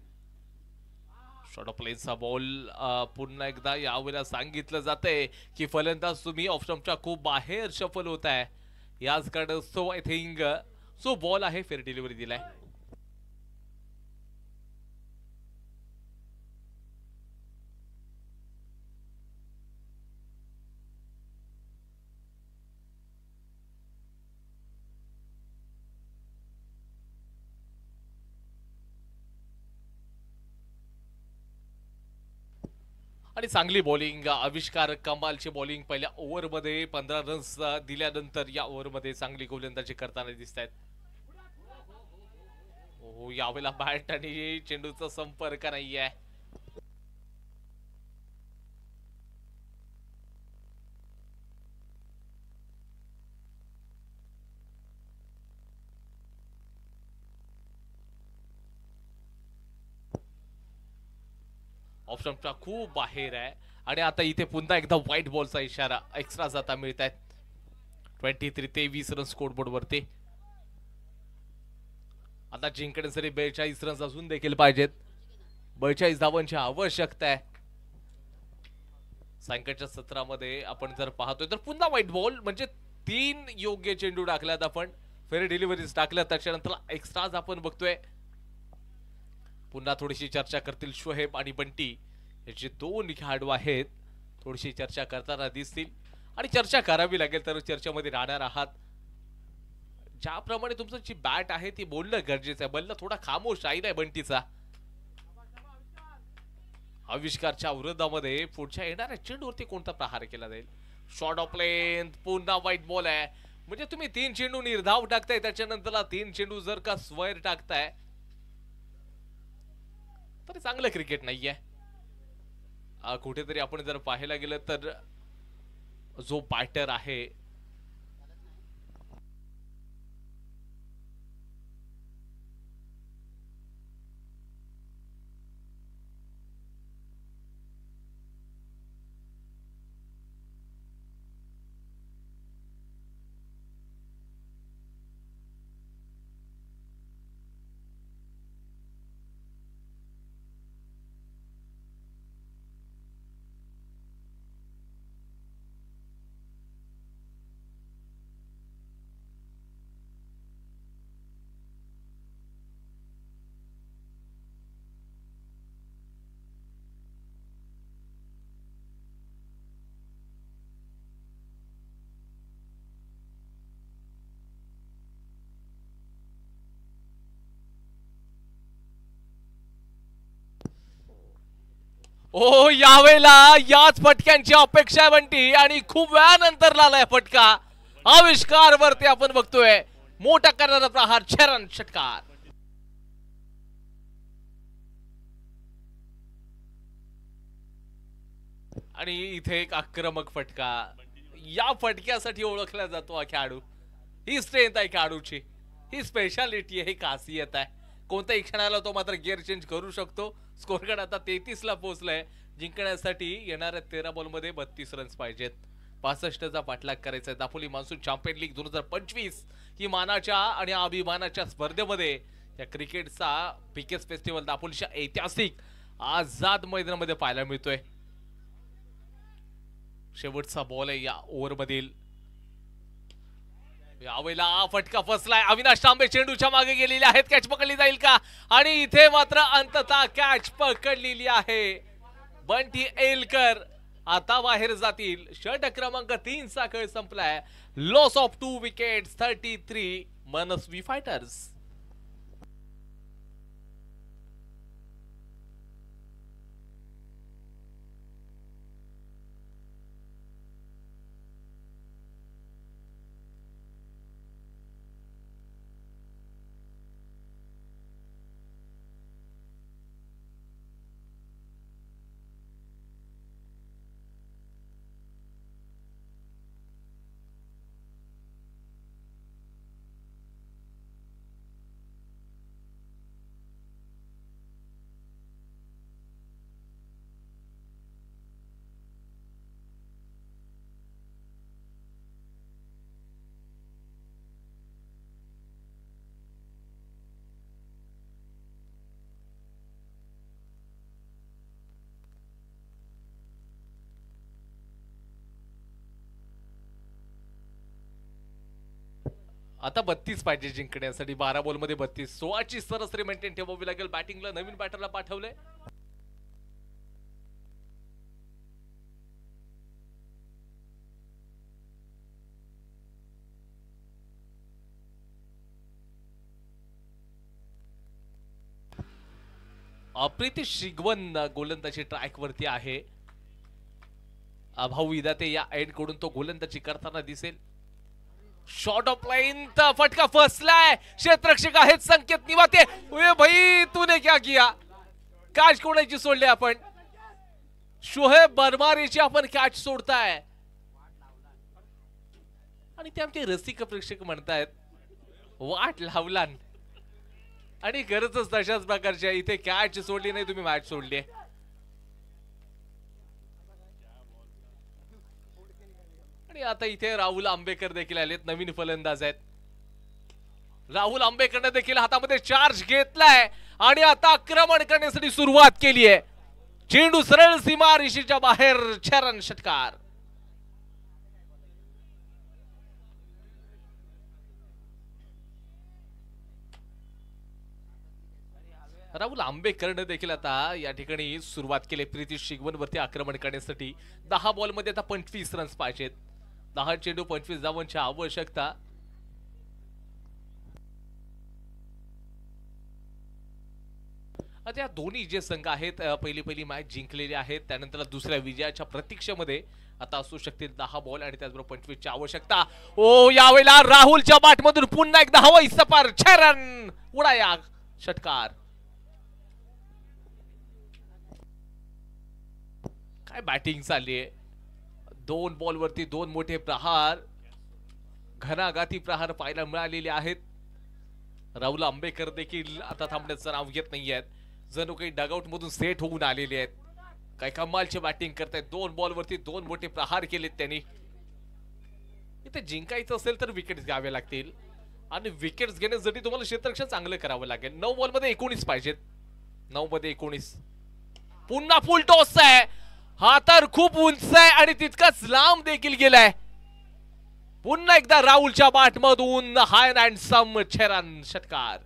शॉर्ट प्लेनचा बॉल पुन्हा एकदा यावेळेला सांगितलं जातंय की फलंदाज तुम्ही ऑफ स्टंपच्या खूप बाहेर शफल होत आहे. याच कारणास्तव आय थिंक जो बॉल आहे फेअर डिलिव्हरी दिलाय. आणि चांगली बॉलिंग आविष्कार कमालची बॉलिंग पहिल्या ओव्हरमध्ये 15 रन्स दिल्यानंतर या ओव्हरमध्ये चांगली गोलंदाजी करताना दिसत आहेत. हो यावेळेला बॅट आणि चेंडूचा संपर्क नाहीये. ऑप्शनच्या खूप बाहेर आहे आणि आता इथे पुन्हा एकदा व्हाईट बॉलचा इशारा एक्स्ट्रा जाता मिळत आहेत. 23 रन स्कोर बोर्ड वरती. आता जिंकण्यासाठी 42 रन अजून देखील पाहिजेत. 42 धावांची आवश्यकता आहे. सायंकाळच्या सत्रामध्ये आपण जर पाहतोय तर पुन्हा व्हाईट बॉल म्हणजे 3 योग्य चेंडू टाकल्यात आपण. फेअर डिलिव्हरीज टाकल्या त्याच्यानंतर एक्स्ट्राज आपण बघतोय. पुन्हा थोडीशी चर्चा करतील शोहेब आणि बंटी याचे 2 खेळाडू आहेत. थोडीशी चर्चा करताना दिसतील आणि चर्चा करावी लागेल तर चर्चेमध्ये राहणार आहात. ज्याप्रमाणे तुमचं जी बॅट आहे ती बोलणं गरजेचं आहे. बल्ला थोडा खामोश राहिला आहे बंटीचा. आविष्कारच्या विरोधामध्ये पुढच्या येणाऱ्या चेंडूवरती कोणता प्रहार केला जाईल. शॉर्ट ऑफ लेंथ पुन्हा व्हाईट बॉल आहे. म्हणजे तुम्ही 3 चेंडू निर्धाव टाकताय त्याच्यानंतर 3 चेंडू जर का स्क्वेअर टाकताय तर चांगलं क्रिकेट नाहीये. कुठेतरी आपण जर पाहायला गेलं तर जो बॅटर आहे ओ यावेळेला याच फटक्यांची अपेक्षा आहे बंटी आणि खूप वेळानंतर आलाय फटका. आविष्कार वरती आपण बघतोय मोठा करणारा प्रहार छरण षटकार. आणि इथे एक आक्रमक फटका. या फटक्यासाठी ओळखला जातो हा खेळाडू. ही स्ट्रेंथ आहे खेळाडूची. ही स्पेशालिटी आहे, ही खासियत आहे. कोणत्याही क्षणाला तो मात्र गिअर चेंज करू शकतो. स्कोर कार्ड आता 33 ला पोहोचलाय. जिंकण्यासाठी येणाऱ्या 13 बॉलमध्ये 32 रन्स पाहिजेत. 65चा पाठलाग करायचा. दापोली मान्सून चॅम्पियन लीग 2025 ही मानाच्या आणि अभिमानाच्या स्पर्धेमध्ये या क्रिकेटचा पीकेस फेस्टिवल दापोलीच्या ऐतिहासिक आझाद मैदानामध्ये पाहायला मिळतोय. शेवटचा बॉल आहे या ओव्हर मधील. यावेळेला फटका फसलाय. अविनाश तांबे चेंडूच्या मागे गेलेले आहेत. कॅच पकडली जाईल का? आणि इथे मात्र अंततः कॅच पकडलेली आहे. बंटी एलकर आता बाहेर जातील. षटक क्रमांक 3 चा खेळ संपलाय. Loss of 2 wickets 33 Manasvi fighters. आता 32 पाहिजे जिंकण्यासाठी. 12 बॉल मध्ये 32. 16ची सरासरी मेंटेन ठेवावी लागेल. बॅटिंगला नवीन बॅटरला पाठवलंय. अप्रिती शिगवन गोलंदाजी ट्रॅक वरती आहे. भाऊ विदाते या एंड कडून तो गोलंदाजी करताना दिसेल. शॉर्ट ऑफ लाइन फटका फसलाय. क्षेत्ररक्षक आहेत संकेत निवाते. ओए भाई तूने क्या किया. कॅच कोणाची सोडली आपण. शोहेब बरमारीची आपण कॅच सोडताय आणि ते आमचे रसिक प्रेक्षक म्हणतायत वाट लावला आणि गरजच तशाच प्रकारची आहे. इथे कॅच सोडली नाही तुम्ही मॅच सोडली. आणि आता इथे राहुल आंबेकर देखील आलेत. नवीन फलंदाज आहेत. राहुल आंबेकरने देखील हातामध्ये चार्ज घेतलाय आणि आता आक्रमण करण्यासाठी सुरुवात केली आहे. चेंडू सरळ सीमा रेषेच्या बाहेर. छरण षटकार. राहुल आंबेकरने देखील आता या ठिकाणी सुरुवात केली. प्रीती शिगवन वरती आक्रमण करण्यासाठी 10 बॉल मध्ये आता 25 रन्स पाहिजेत. 10 चेंडू 25 धावांची आवश्यकता. आता या दोन्ही जे संघ आहेत पहिली मॅच जिंकलेली आहेत. त्यानंतर दुसऱ्या विजयाच्या प्रतीक्षेमध्ये आता असू शकतील 10 बॉल आणि त्याचबरोबर 25 ची आवश्यकता. ओ यावेळेला राहुलच्या बॅटमधून पुन्हा एकदा हवाई सपार. छरण उडाया षटकार. काय बॅटिंग चालली आहे. 2 बॉल वरती 2 मोठे प्रहार. घणाघाती प्रहार पाहायला मिळालेले आहेत. राहुल आंबेकर देखील आता थांबण्याचं नाव घेत नाहीयेत. जणू काही डगआउट मधून सेट होऊन आलेले आहेत. काय कमालची बॅटिंग करतायत. 2 बॉल वरती 2 मोठे प्रहार केलेत त्यांनी. इथे जिंकायचं असेल तर विकेट्स घ्यावे लागतील आणि विकेट्स घेण्यासाठी तुम्हाला क्षेत्ररक्षण चांगलं करावं लागेल. 9 बॉल मध्ये 19 पाहिजेत. 9 मध्ये 19. पुन्हा फुल टॉस आहे. हा तर खूप उंच आहे आणि तितकाच लांब देखील गेलाय. पुन्हा एकदा राहुलच्या बॅटमधून हाय अँड सम छरण षटकार.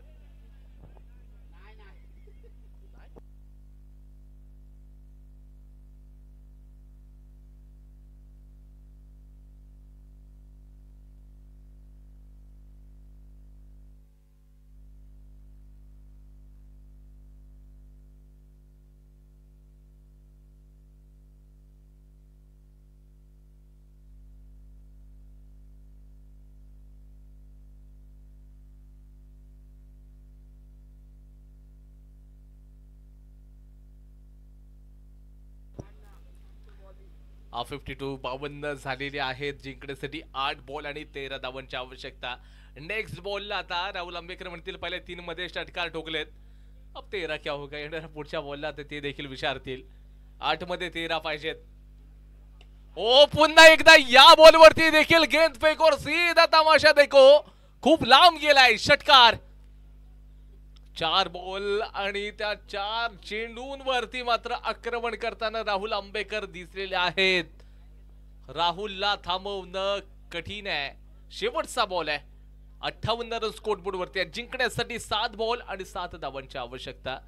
हा 52 52 झालेले आहेत. जिंकण्यासाठी 8 बॉल आणि 13 धावांची आवश्यकता. नेक्स्ट बॉलला आता राहुल आंबेकर म्हणतील पहिले 3 मध्ये षटकार ठोकलेत. अब 13 क्या होगा. येणाऱ्या पुढच्या बॉलला ते देखील विचारतील. 8 मध्ये 13 पाहिजेत. ओ पुन्हा एकदा या बॉल वरती देखील गेंद फेक और सीधा तमाशा देखो. खूप लांब गेलाय षटकार. 4 बॉल आणि त्या 4 चेंडूंवरती मात्र आक्रमण करताना राहुल आंबेकर दिसलेले आहेत. राहुलला थांबवणं कठीण आहे. शेवटचा बॉल आहे. 58 रन स्कोरबोर्ड वरती. जिंकण्यासाठी 7 बॉल आणि 7 धावांची आवश्यकता.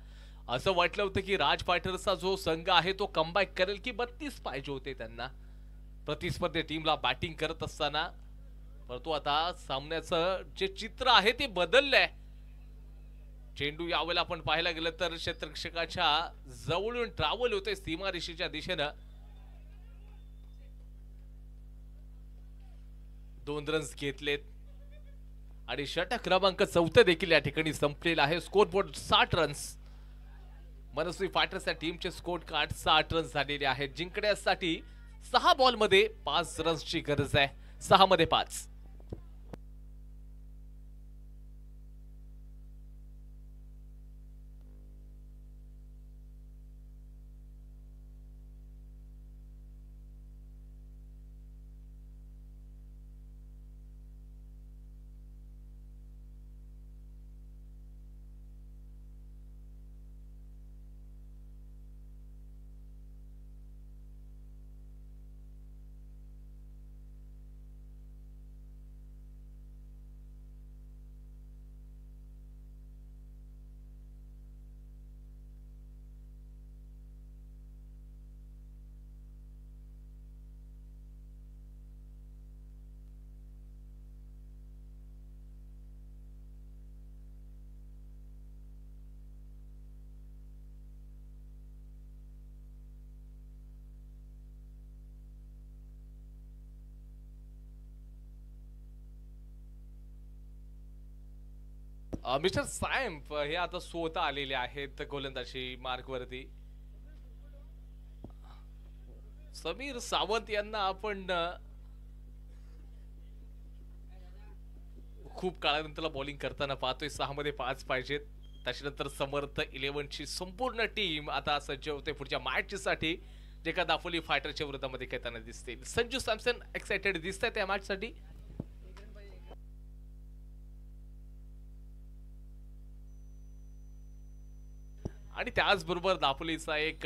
असं वाटलं होतं की राज फायटर्सचा जो संघ आहे तो कमबॅक करेल की 32 पाहिजे होते त्यांना प्रतिस्पर्धी टीमला बॅटिंग करत असताना. परंतु आता सामन्याचं जे चित्र आहे ते बदललंय. चेंडू यावेळेला आपण पाहायला गेलं तर क्षेत्ररक्षकाच्या जवळून ट्रॅव्हल होते सीमारेषेच्या दिशेनं. 2 रन्स घेतलेत आणि षटक क्रमांक 4 देखील या ठिकाणी संपलेला आहे. Scoreboard 60 runs. मनस्वी फायटर्स या टीमचे स्कोर कार्ड 60 रन्स झालेले आहेत. जिंकण्यासाठी 6 बॉल मध्ये 5 रन्सची गरज आहे. 6 मध्ये 5. मिस्टर सॅम्प हे आता स्वतः आलेले आहेत गोलंदाजी मार्कवरती. समीर सावंत यांना आपण खूप काळानंतर बॉलिंग करताना पाहतोय. 6 मध्ये 5 पाहिजेत. त्याच्यानंतर समर्थ 11 ची संपूर्ण टीम आता सज्ज होते पुढच्या मॅचसाठी, जे का दापोली फायटरच्या विरोधामध्ये खेळताना दिसतील. संजू सॅमसन एक्साइटेड दिसत आहेत या मॅचसाठी. आणि त्याचबरोबर दापोलीचा एक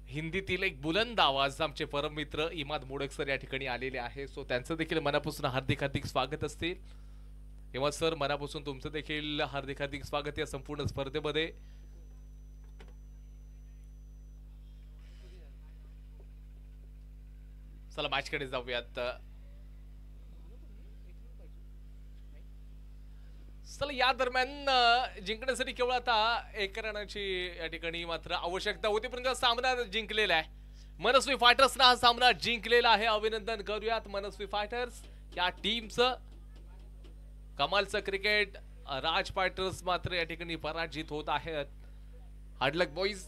हिंदीतील एक बुलंद आवाज आमचे परम मित्र इमाद मोडक सर या ठिकाणी आलेले आहे. सो त्यांचं देखील मनापासून हार्दिक हार्दिक स्वागत असतील. इमाद सर, मनापासून तुमचं देखील हार्दिक हार्दिक स्वागत या संपूर्ण स्पर्धेमध्ये. चला मॅचकडे जाऊयात. चला या दरम्यान जिंकण्यासाठी केवळ आता 1 रनाची या ठिकाणी मात्र आवश्यकता होती, परंतु सामना जिंकलेला आहे. मनस्वी फायटर्सना हा सामना जिंकलेला आहे. अभिनंदन करूयात मनस्वी फायटर्स या टीमचं. कमालचं क्रिकेट. राज फायटर्स मात्र या ठिकाणी पराजित होत आहेत. हार्डलक बॉईज.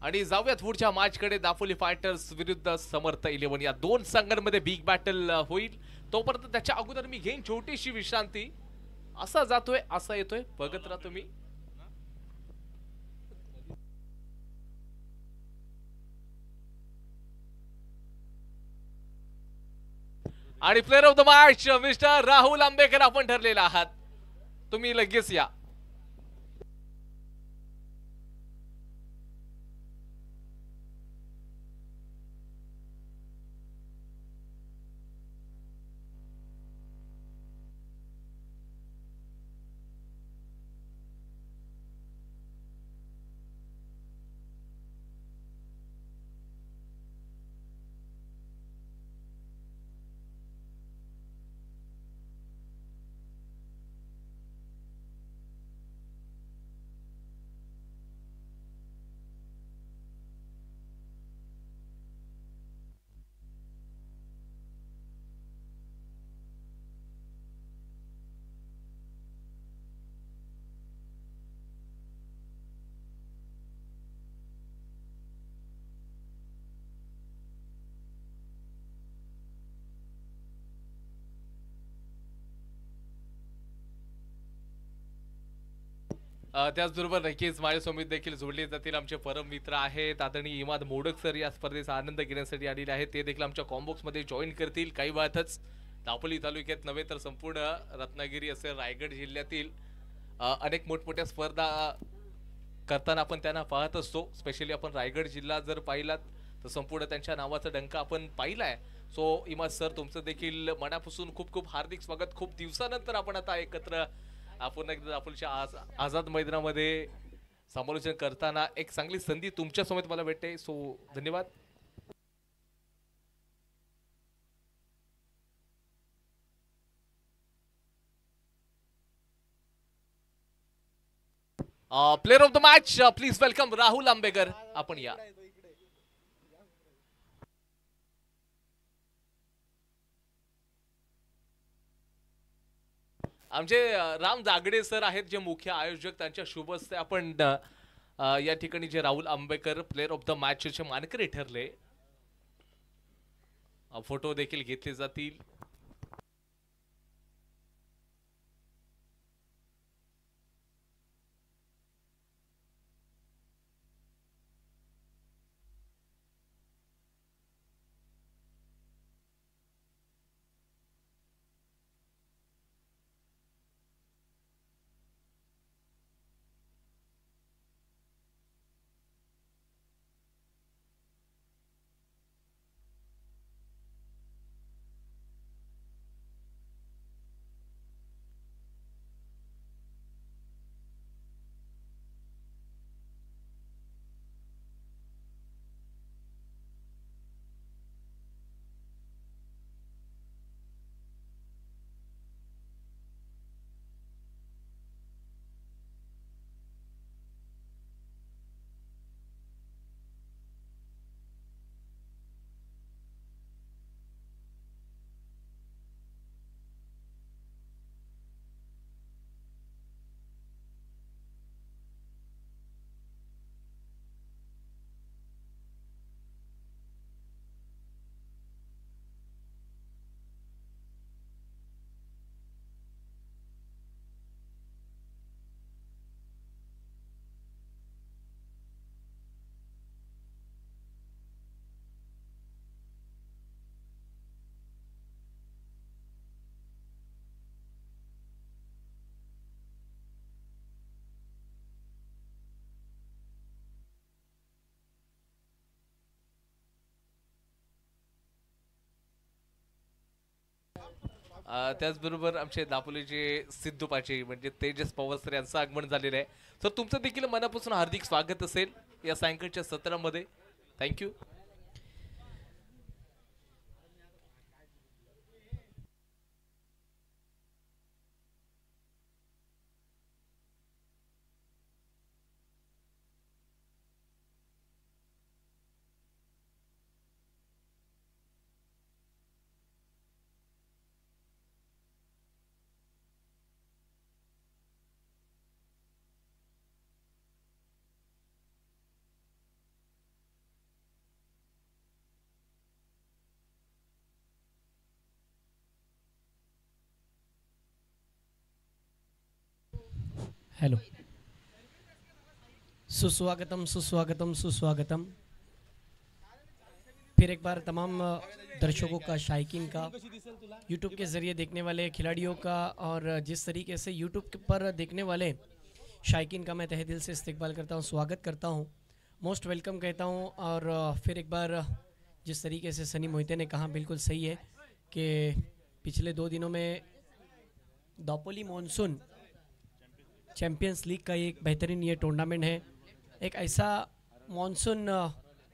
आणि जाऊयात पुढच्या मॅचकडे. दापोली फायटर्स विरुद्ध समर्थ 11 या दोन संघांमध्ये बिग बॅटल होईल. तोपर्यंत त्याच्या अगोदर मी घेईन छोटीशी विश्रांती. असा जातोय असा येतोय, बघत राहा तुम्ही. आणि player of the match mister Rahul Ambekar आपण ठरलेला आहात. तुम्ही लगेच या. त्याचबरोबर नक्कीच माझ्यासमोर देखील जोडले जातील आमचे परम मित्र आहेत आदरणीय इमाद मोडक सर. या स्पर्धेचा आनंद घेण्यासाठी आलेले आहेत. ते देखील आमच्या कॉम्बॉक्स मध्ये जॉईन करतील काही वेळातच. दापोली तालुक्यात नव्हे तर संपूर्ण रत्नागिरी असेल, रायगड जिल्ह्यातील अनेक मोठमोठ्या स्पर्धा करताना आपण त्यांना पाहत असतो. स्पेशली आपण रायगड जिल्हा जर पाहिलात तर संपूर्ण त्यांच्या नावाचा डंका आपण पाहिलाय. सो इमाद सर, तुमचं देखील मनापासून खूप खूप हार्दिक स्वागत. खूप दिवसानंतर आपण आता एकत्र आपण एकदा दापोलीच्या आझाद मैदानामध्ये समालोचन करताना एक चांगली संधी तुमच्या समोर मला भेटते. सो धन्यवाद. Player of the match please welcome Rahul Ambekar. आपण या. आमचे राम जागडे सर आहेत जे मुख्य आयोजक. त्यांच्या शुभ हस्ते आपण या ठिकाणी जे Rahul Ambekar player of the match चे मानकरी ठरले, फोटो देखील घेतले जातील. त्याचबरोबर आमचे दापोलीचे सिद्धू पाचे म्हणजे तेजस पवार सर यांचं आगमन झालेलं आहे. तर तुमचं देखील मनापासून हार्दिक स्वागत असेल या सायंकाळच्या सत्रामध्ये. थँक्यू. हेलो, सुस्वागतम सुस्वागतम सुस्वागतम। फिर एक बार तमाम दर्शकों का, शायकीन का, यूट्यूब के ज़रिए देखने वाले खिलाड़ियों का और जिस तरीके से यूट्यूब पर देखने वाले शायकीन का मैं तहे दिल से इस्तकबाल करता हूँ, स्वागत करता हूँ, मोस्ट वेलकम कहता हूँ। और फिर एक बार जिस तरीके से सनी मोहिते ने कहा बिल्कुल सही है कि पिछले 2 दिनों में दापोली मॉनसून चैम्पियंस लीग का एक बेहतरीन ये टूर्नामेंट है। एक ऐसा मॉनसून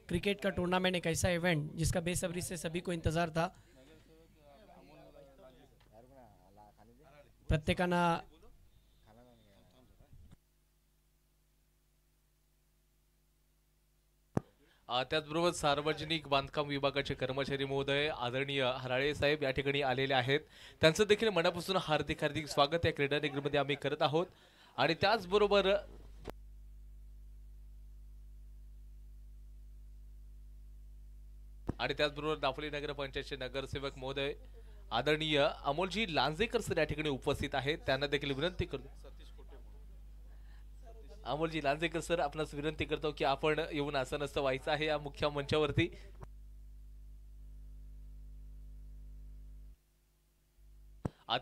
क्रिकेट का टूर्नामेंट, एक ऐसा इवेंट जिसका बेसब्री से सभी को इंतज़ार था। प्रत्येकाना त्याचबरोबर सार्वजनिक बांधकाम विभागाचे कर्मचारी महोदय आदरणीय हराळे साहेब या ठिकाणी आलेले आहेत. त्यांचं देखील मनापासून हार्दिक हार्दिक स्वागत या क्रीडा नगरीमध्ये आम्ही करत आहोत. आणि त्याचबरोबर दापोली नगर पंचायतचे नगरसेवक महोदय आदरणीय अमोलजी लांजेकर सर या ठिकाणी उपस्थित आहेत. त्यांना देखील विनंती करतो, अमोलजी लांजेकर सर आपणास विनंती करतो की आपण येऊन असं नसतं व्हायचं आहे या मुख्य मंचावरती.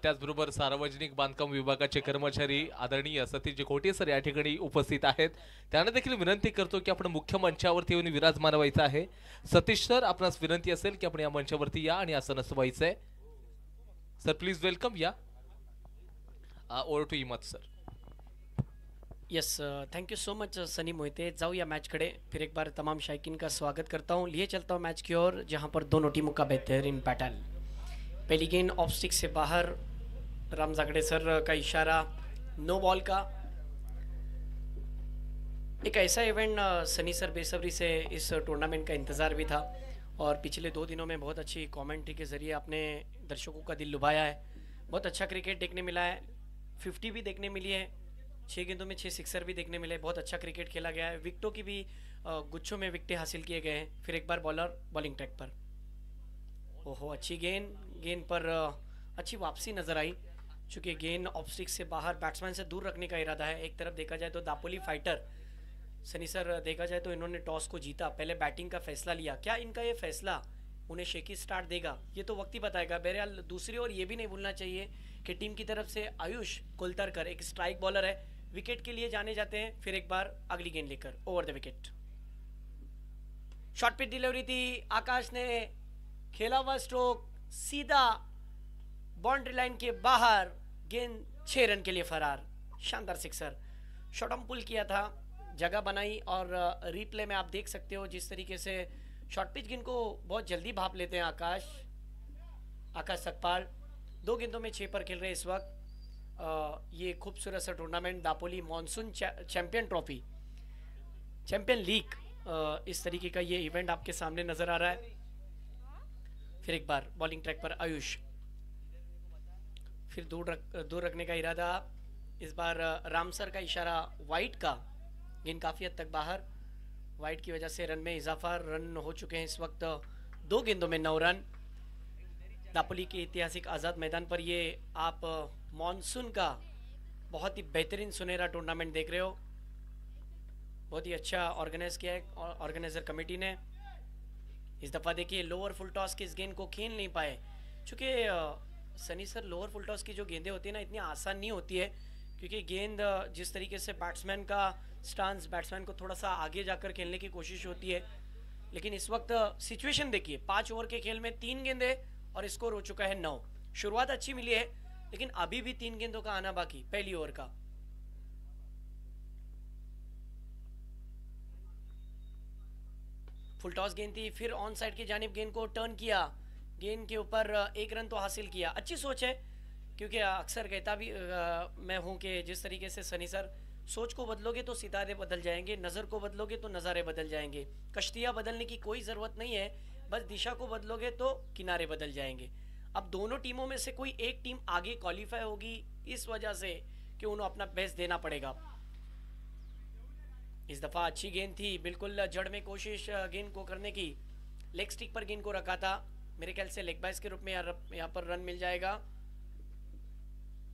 त्याचबरोबर सार्वजनिक बांधकाम विभागाचे कर्मचारी आदरणीय सतीश कोटे सर या ठिकाणी उपस्थित आहेत. त्यांना देखील विनंती करतो की आपण मुख्य मंचावरती येऊन विराजमान व्हायचं आहे. सतीश सर आपणास विनंती असेल की आपण या मंचावरती या आणि असं नसतं व्हायचं आहे. Sir please welcome. या ओव्हर टू इमत sir. Yes, thank you so much Sunny Mohite. जाऊया मैच खड़े। फिर एक बार तमाम शायकीन का स्वागत करता हूँ। लिए चलता हूँ मैच की ओर, जहाँ पर दोनों टीमों का बेहतरीन बैटल। पहली गेंद ऑफ स्टिक से बाहर, राम जागड़े सर का इशारा, नो बॉल का। एक ऐसा इवेंट सनी सर बेसब्री से इस टूर्नामेंट का इंतज़ार भी था और पिछले 2 दिनों में बहुत अच्छी कमेंट्री के ज़रिए आपने दर्शकों का दिल लुभाया है। बहुत अच्छा क्रिकेट देखने मिला है, 50 भी देखने मिली है, 6 गेंदों में 6 सिक्सर भी देखने मिले। बहुत अच्छा क्रिकेट खेला गया है, विकेटों की भी गुच्छों में विकेटें हासिल किए गए हैं। फिर एक बार बॉलर बॉलिंग ट्रैक पर, ओहो अच्छी गेंद पर अच्छी वापसी नज़र आई। चूँकि गेंद ऑफ स्टिक से बाहर बैट्समैन से दूर रखने का इरादा है। एक तरफ देखा जाए तो दापोली फाइटर सनी सर देखा जाए तो इन्होंने टॉस को जीता, पहले बैटिंग का फैसला लिया। क्या इनका ये फैसला उन्हें शेकी स्टार्ट देगा, ये तो वक्त ही बताएगा। बहरहाल दूसरी ओर ये भी नहीं भूलना चाहिए कि टीम की तरफ से आयुष कुलतरकर एक स्ट्राइक बॉलर है, विकेट के लिए जाने जाते हैं। फिर एक बार अगली गेंद लेकर over the wicket, short pitch delivery थी, आकाश ने खेला हुआ स्ट्रोक सीधा बाउंड्री लाइन के बाहर, गेंद 6 रन के लिए फरार। शानदार सिक्सर, शॉर्ट ऑन पुल किया था, जगह बनाई। और रिप्ले में आप देख सकते हो जिस तरीके से शॉर्ट पिच गेंद को बहुत जल्दी भाप लेते हैं आकाश सकपाल। 2 गेंदों में 6 पर खेल रहे इस वक्त। ये खूबसूरत सा tournament Dapoli monsoon champion trophy, champion league, इस तरीके का ये इवेंट आपके सामने नजर आ रहा है। फिर एक बार बॉलिंग ट्रैक पर आयुष, फिर दूर रखने का इरादा। इस बार रामसर का इशारा वाइट का, गेंद काफ़ी हद तक बाहर, वाइट की वजह से रन में इजाफा। रन हो चुके हैं इस वक्त 2 गेंदों में 9 रन। दापोली के ऐतिहासिक आज़ाद मैदान पर ये आप मॉनसून का बहुत ही बेहतरीन सुनहरा टूर्नामेंट देख रहे हो। बहुत ही अच्छा ऑर्गेनाइज किया है ऑर्गेनाइजर कमेटी ने। इस दफ़ा देखिए लोअर फुल टॉस की इस गेंद को खेल नहीं पाए, चूँकि सनी सर लोअर फुल टॉस की जो गेंदें होती है ना, इतनी आसान नहीं होती है, क्योंकि गेंद जिस तरीके से बैट्समैन का स्टांस, बैट्समैन को थोड़ा सा आगे जाकर खेलने की कोशिश होती है। लेकिन इस वक्त सिचुएशन देखिए, 5 ओवर के खेल में 3 गेंदें और स्कोर हो चुका है 9। शुरुआत अच्छी मिली है, लेकिन अभी भी 3 गेंदों का आना बाकी पहली ओवर का। फुल टॉस गेंद थी, फिर ऑन साइड की जानिब गेंद को टर्न किया, गेंद के ऊपर 1 रन तो हासिल किया। अच्छी सोच है, क्योंकि अक्सर कहता भी मैं हूं कि जिस तरीके से सनी सर सोच को बदलोगे तो सितारे बदल जाएंगे, नज़र को बदलोगे तो नज़ारे बदल जाएंगे। कश्तियाँ बदलने की कोई ज़रूरत नहीं है, बस दिशा को बदलोगे तो किनारे बदल जाएंगे। अब दोनों टीमों में से कोई एक टीम आगे क्वालिफाई होगी, इस वजह से कि उन्हें अपना बेस्ट देना पड़ेगा। इस दफ़ा अच्छी गेंद थी, बिल्कुल जड़ में कोशिश गेंद को करने की। लेग स्टिक पर गेंद को रखा था, मेरे ख्याल से लेग बाइस के रूप में यहाँ पर रन मिल जाएगा।